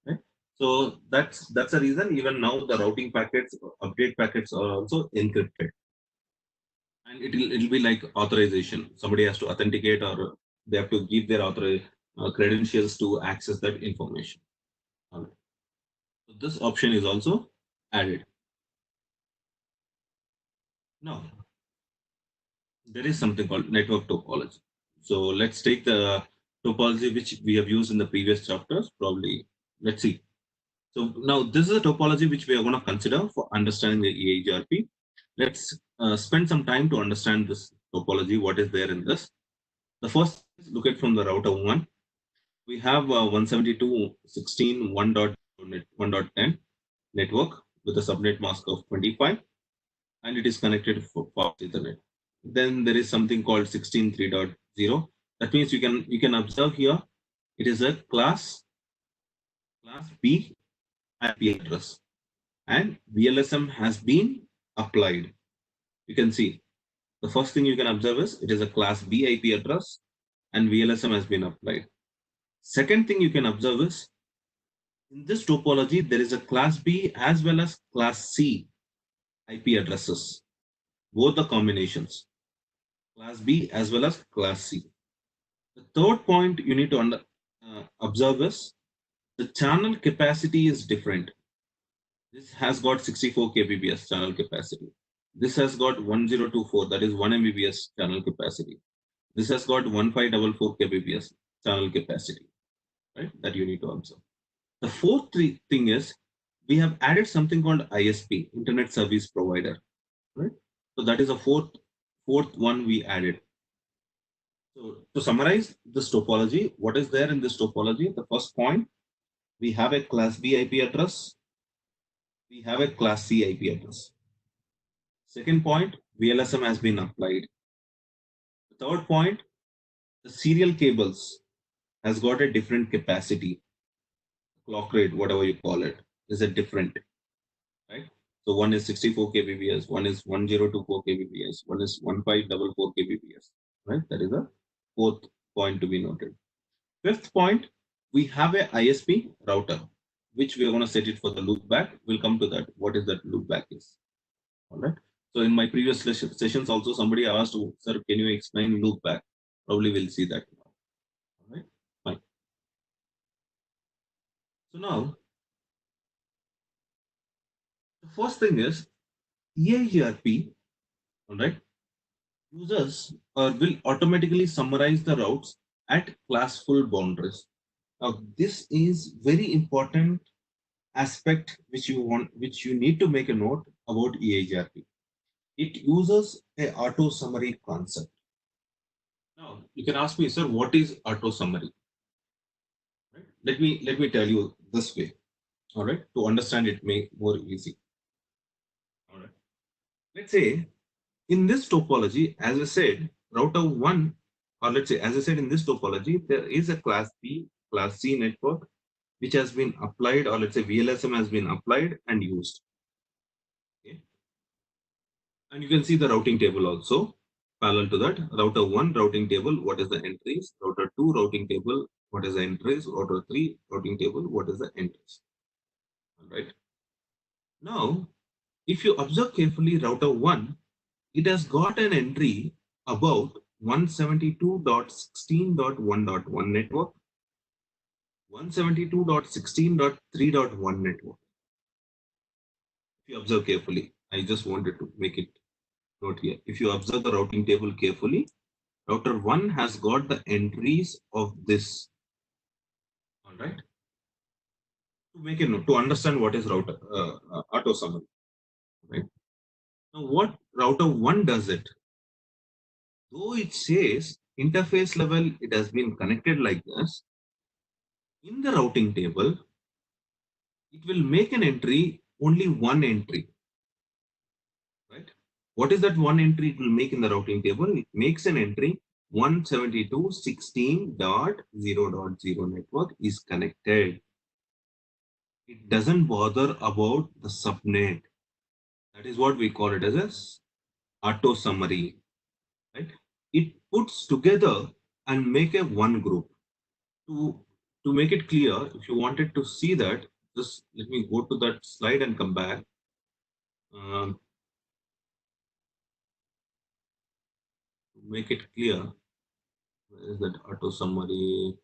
right? So that's the reason even now the routing packets, update packets are also encrypted, and it'll be like authorization. Somebody has to authenticate or they have to give their credentials to access that information. All right. So this option is also added. Now there is something called network topology. So let's take the topology which we have used in the previous chapters. Probably let's see. So now this is a topology which we are going to consider for understanding the EIGRP. Let's spend some time to understand this topology. What is there in this? The first, look at from the router 1. We have 172.16.1.10 network with a subnet mask of 25, and it is connected for fast Ethernet. Then there is something called 16.3.0. That means you can observe here it is a class B IP address, and VLSM has been applied. You can see the first thing you can observe is it is a class B IP address and VLSM has been applied. Second thing you can observe is in this topology, there is a class B as well as class C IP addresses, both the combinations, class B as well as class C. The third point you need to observe is the channel capacity is different. This has got 64 kbps channel capacity. This has got 1024, that is 1 Mbps channel capacity. This has got 1544 kbps channel capacity, right? That you need to observe. The fourth thing is we have added something called ISP, Internet Service Provider, right? So that is a fourth one we added. So to summarize this topology, what is there in this topology? The first point, we have a class B IP address. We have a class C IP address. Second point, VLSM has been applied. The third point, the serial cables has got a different capacity, clock rate, whatever you call it, is a different, right? So one is 64 kbps, one is 1024 kbps, one is 1544 kbps, right? That is a fourth point to be noted. Fifth point, we have a ISP router, which we are going to set it for the loopback. We'll come to that. What is that loopback is? All right. So in my previous sessions also, somebody asked, oh, sir, can you explain loopback? Probably we'll see that now. All right. Fine. So now, the first thing is EIGRP, all right, users will automatically summarize the routes at classful boundaries. Now, this is very important aspect which you need to make a note about EIGRP. It uses a auto summary concept. Now, you can ask me, sir, what is auto summary? Right? Let me tell you this way. All right, to understand it more easy. All right. Let's say in this topology, as I said, router 1, or let's say, as I said, in this topology, there is a class B, class C network, which has been applied, or let's say VLSM has been applied and used. Okay. And you can see the routing table also. Parallel to that, router 1 routing table, what is the entries? Router 2 routing table, what is the entries? Router 3 routing table, what is the entries? All right. Now, if you observe carefully, router 1, it has got an entry about 172.16.1.1 network, 172.16.3.1 network. If you observe carefully, I just wanted to make it note here. If you observe the routing table carefully, router 1 has got the entries of this. All right. To make a note, to understand what is router auto summary. Right. Now, what router 1 does it? Though it says interface level, it has been connected like this. In the routing table, it will make an entry, only one entry, right? what is that one entry it will make in the routing table? It makes an entry 172.16.0.0 network is connected. It doesn't bother about the subnet. That is what we call it as a auto summary. Right? It puts together and make a one group. To make it clear, if you wanted to see that, just let me go to that slide and come back. To make it clear, where is that auto summary?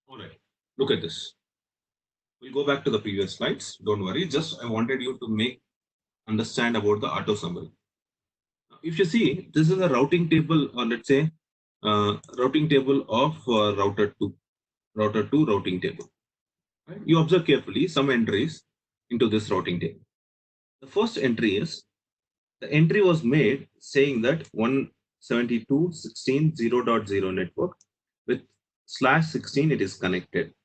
All right, look at this. We'll go back to the previous slides. Don't worry. Just I wanted you to understand about the auto summary. If you see, this is a routing table, or let's say routing table of router 2 routing table. Right? You observe carefully some entries into this routing table. The first entry is, the entry was made saying that 172.16.0.0 network with /16 it is connected.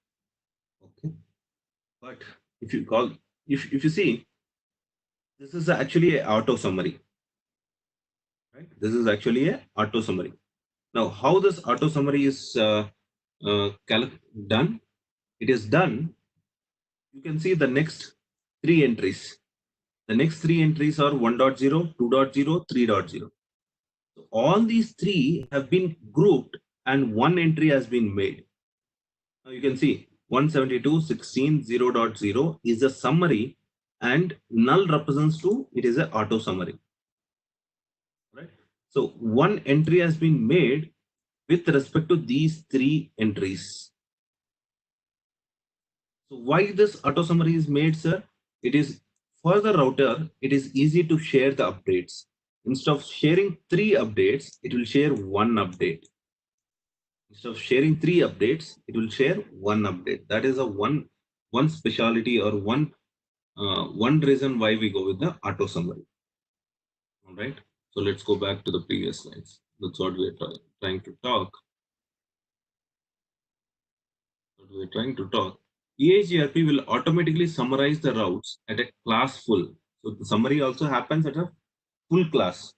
Okay. But if you if you see, this is actually an auto summary. Right? This is actually a auto summary. Now, how this auto summary is done? It is done. You can see the next three entries. The next three entries are 1.0, 2.0, 3.0. So all these three have been grouped and one entry has been made. Now you can see 172.16.0.0 is a summary and null represents to it is an auto summary. Right? So one entry has been made with respect to these three entries. So why this auto summary is made, sir? It is for the router, it is easy to share the updates. Instead of sharing three updates, it will share one update. Instead of sharing three updates, it will share one update. That is a one speciality or one reason why we go with the auto summary. All right. So let's go back to the previous slides. That's what we are trying to talk. EIGRP will automatically summarize the routes at a class full. So the summary also happens at a full class.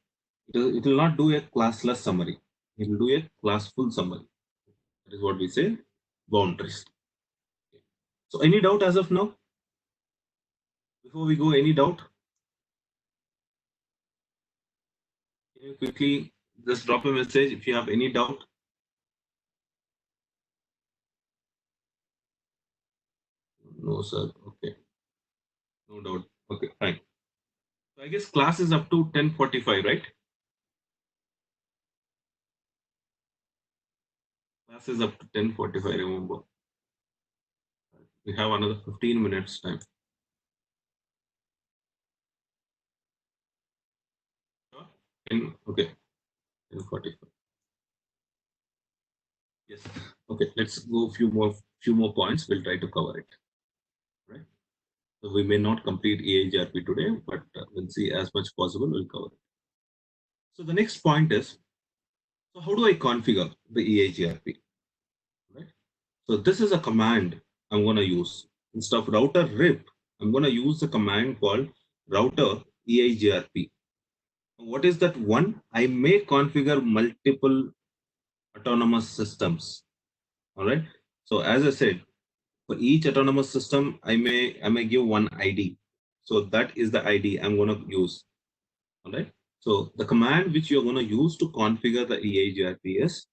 It will not do a classless summary. It will do a class full summary. That is what we say boundaries. So any doubt as of now? Before we go, any doubt? Can you quickly just drop a message if you have any doubt? No, sir. Okay. No doubt. Okay, fine. So I guess class is up to 10:45, right? Class is up to 10:45, remember. We have another 15 minutes time. Okay. 10:45. Yes. Okay. Let's go few more points. We'll try to cover it. Right. So we may not complete EIGRP today, but we'll see as much possible. We'll cover it. So the next point is, so how do I configure the EIGRP? Right. So this is a command I'm going to use. Instead of router rip, I'm going to use the command called router EIGRP. What is that one? I may configure multiple autonomous systems. All right. So as I said, for each autonomous system, I may give one ID. So that is the ID I'm going to use. All right. So the command which you're going to use to configure the EIGRP is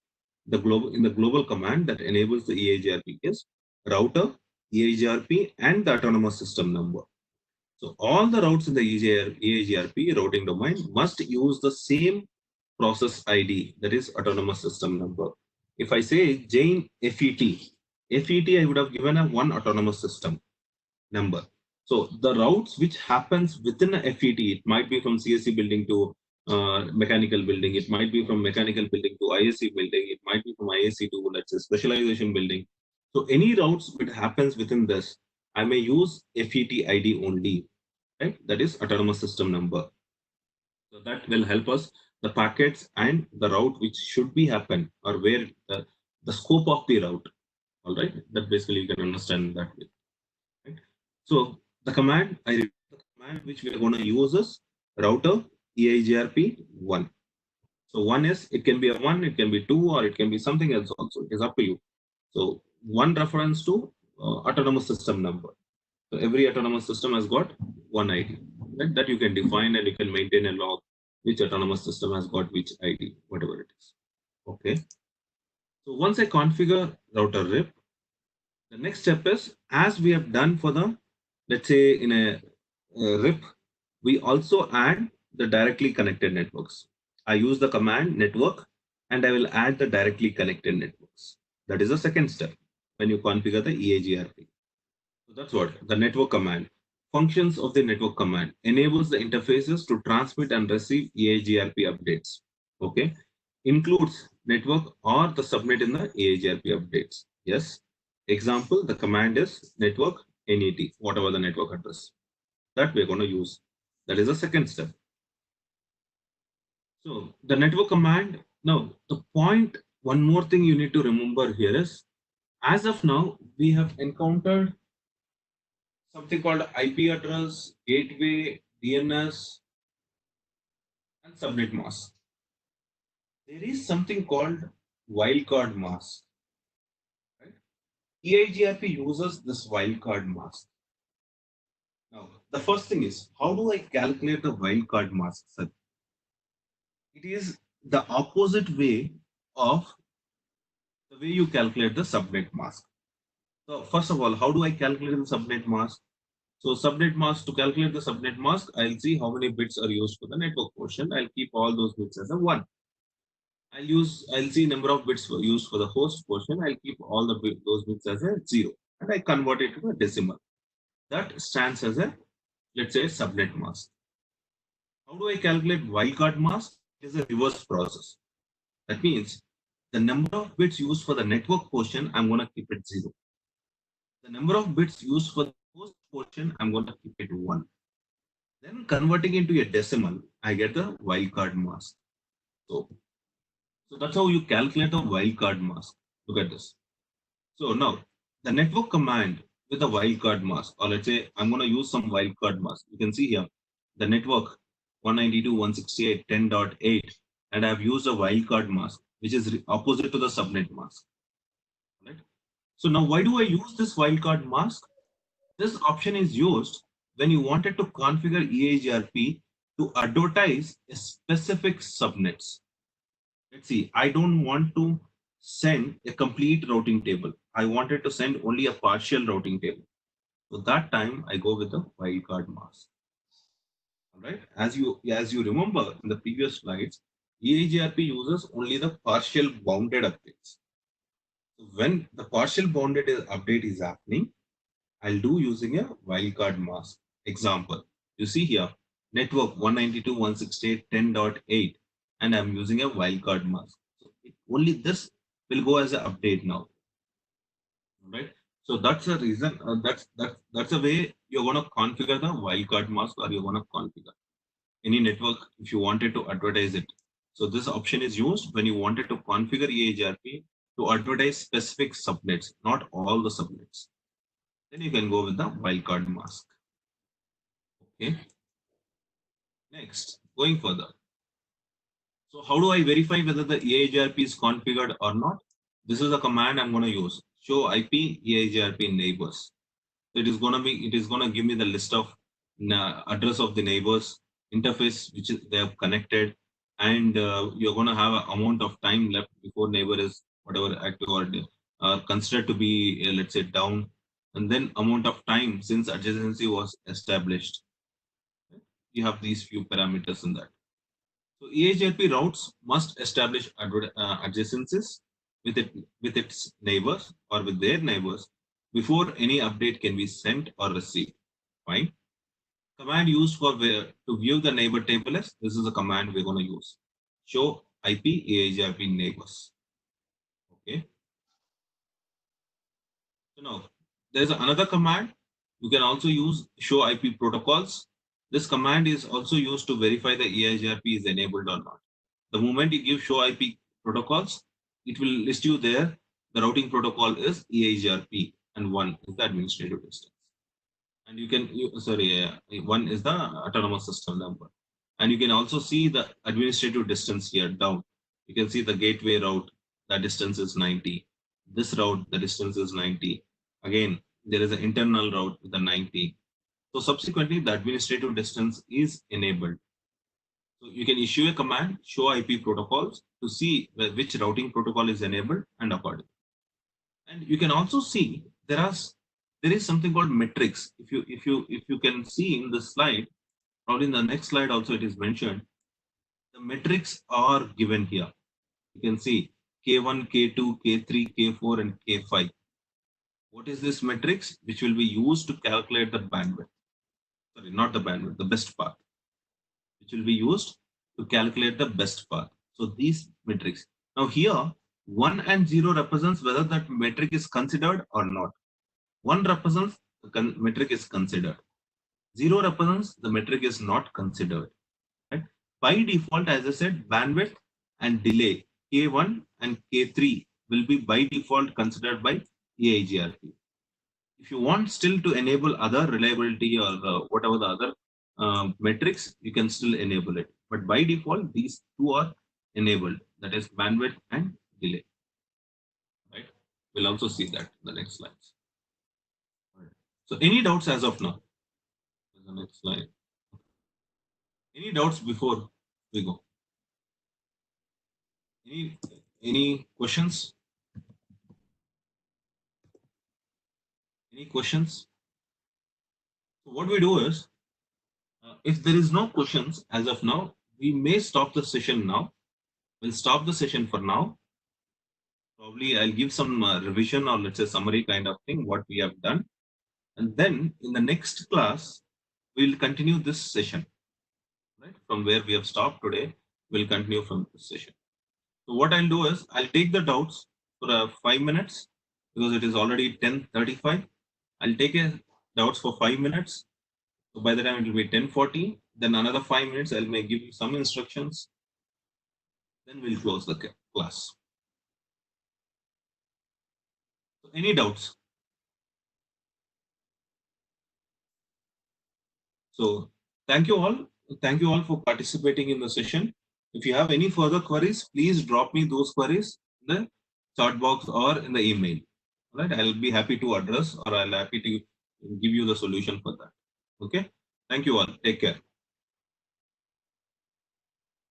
the global command that enables the EIGRP is router, EIGRP, and the autonomous system number. So all the routes in the EIGRP routing domain must use the same process ID, that is autonomous system number. If I say Jane FET, I would have given a one autonomous system number. So the routes which happens within a FET, it might be from CSC building to mechanical building, it might be from mechanical building to ISC building, it might be from ISC to, let's say, specialization building. So any routes which happens within this, I may use FET ID only, right? That is autonomous system number. So that will help us the packets and the route which should be happen, or where the scope of the route. All right, that basically you can understand that way. Right? So the command command which we are going to use is router EIGRP1. So one is, it can be a 1, it can be 2, or it can be something else also. It is up to you. So one reference to autonomous system number. So every autonomous system has got one ID, right? That you can define and you can maintain a log which autonomous system has got which ID, whatever it is. Okay. So once I configure router RIP, the next step is, as we have done for the, let's say in a RIP, we also add the directly connected networks. I use the command network and I will add the directly connected networks. That is the second step when you configure the EIGRP. So that's what the network command. Functions of the network command enables the interfaces to transmit and receive EIGRP updates. Okay, includes network or the subnet in the EIGRP updates. Yes. Example, the command is network NET, whatever the network address that we're going to use. That is the second step. So the network command. Now the point, one more thing you need to remember here is, as of now, we have encountered something called IP address, gateway, DNS, and subnet mask. There is something called wildcard mask. Right? EIGRP uses this wildcard mask. Now, the first thing is, how do I calculate the wildcard mask, sir? It is the opposite way of the way you calculate the subnet mask. So, first of all, how do I calculate the subnet mask? So, subnet mask, to calculate the subnet mask, I'll see how many bits are used for the network portion. I'll keep all those bits as a 1. I'll see number of bits used for the host portion. I'll keep all those bits as a 0. And I convert it to a decimal. That stands as a, let's say, subnet mask. How do I calculate wildcard mask? It is a reverse process. That means the number of bits used for the network portion, I'm going to keep it 0. The number of bits used for the host portion, I'm going to keep it 1. Then converting into a decimal, I get the wildcard mask. So that's how you calculate a wildcard mask. Look at this. So now the network command with a wildcard mask, or let's say I'm going to use some wildcard mask. You can see here the network 192.168.10.8, and I've used a wildcard mask, which is opposite to the subnet mask. Right? So now why do I use this wildcard mask? This option is used when you wanted to configure EIGRP to advertise a specific subnets. Let's see, I don't want to send a complete routing table. I wanted to send only a partial routing table. So that time I go with the wildcard mask. All right. As you remember in the previous slides, EIGRP uses only the partial bounded updates. So when the partial bounded update is happening, I'll do using a wildcard mask. Example, you see here, network 192.168.10.8, and I'm using a wildcard mask. So only this will go as an update now. All right. So that's the reason. That's the way you're going to configure the wildcard mask, or you're going to configure any network if you wanted to advertise it. So this option is used when you wanted to configure EIGRP to advertise specific subnets, not all the subnets. Then you can go with the wildcard mask. Okay. Next, going further. So how do I verify whether the EIGRP is configured or not? This is the command I'm going to use. Show IP EIGRP neighbors. So it is going to give me the list of address of the neighbors, interface which they have connected, and you're going to have an amount of time left before neighbor is whatever active or considered to be let's say down, and then amount of time since adjacency was established. You have these few parameters in that. So EIGRP routes must establish adjacencies with its neighbors or with their neighbors before any update can be sent or received. Fine. Command used for to view the neighbor table is, this is the command we're going to use. Show IP EIGRP neighbors. Okay. So now there's another command. You can also use show IP protocols. This command is also used to verify the EIGRP is enabled or not. The moment you give show IP protocols, it will list you there. The routing protocol is EIGRP and 1 is the administrative distance. And you can, one is the autonomous system number. And you can also see the administrative distance here down. You can see the gateway route, the distance is 90. This route, the distance is 90. Again, there is an internal route with the 90. So subsequently, the administrative distance is enabled. So you can issue a command, show IP protocols, to see which routing protocol is enabled and according. And you can also see there is something called metrics. If you can see in the slide, probably in the next slide also it is mentioned. The metrics are given here. You can see K1, K2, K3, K4, and K5. What is this metrics? Which will be used to calculate the bandwidth. Sorry, not the bandwidth, the best path. Which will be used to calculate the best path. So these metrics. Now here, 1 and 0 represents whether that metric is considered or not. 1 represents the metric is considered. 0 represents the metric is not considered. Right? By default, as I said, bandwidth and delay K1 and K3 will be by default considered by EIGRP. If you want still to enable other reliability or whatever the other metrics, you can still enable it. But by default, these two are enabled. That is bandwidth and delay. Right? We'll also see that in the next slides. Right. So any doubts as of now? The next slide. Any doubts before we go? Any questions? Any questions? So what we do is, if there is no questions as of now, we may stop the session now. We'll stop the session for now. Probably I'll give some revision or let's say summary kind of thing, what we have done. And then in the next class, we'll continue this session. Right? From where we have stopped today, we'll continue from this session. So what I'll do is, I'll take the doubts for 5 minutes because it is already 10:35. I'll take doubts for 5 minutes. So by the time it will be 10:40, then another 5 minutes, I may give you some instructions. Then we'll close the class. So any doubts? So thank you all. Thank you all for participating in the session. If you have any further queries, please drop me those queries in the chat box or in the email. All right, I'll be happy to address or I'll be happy to give you the solution for that. Okay. Thank you all. Take care.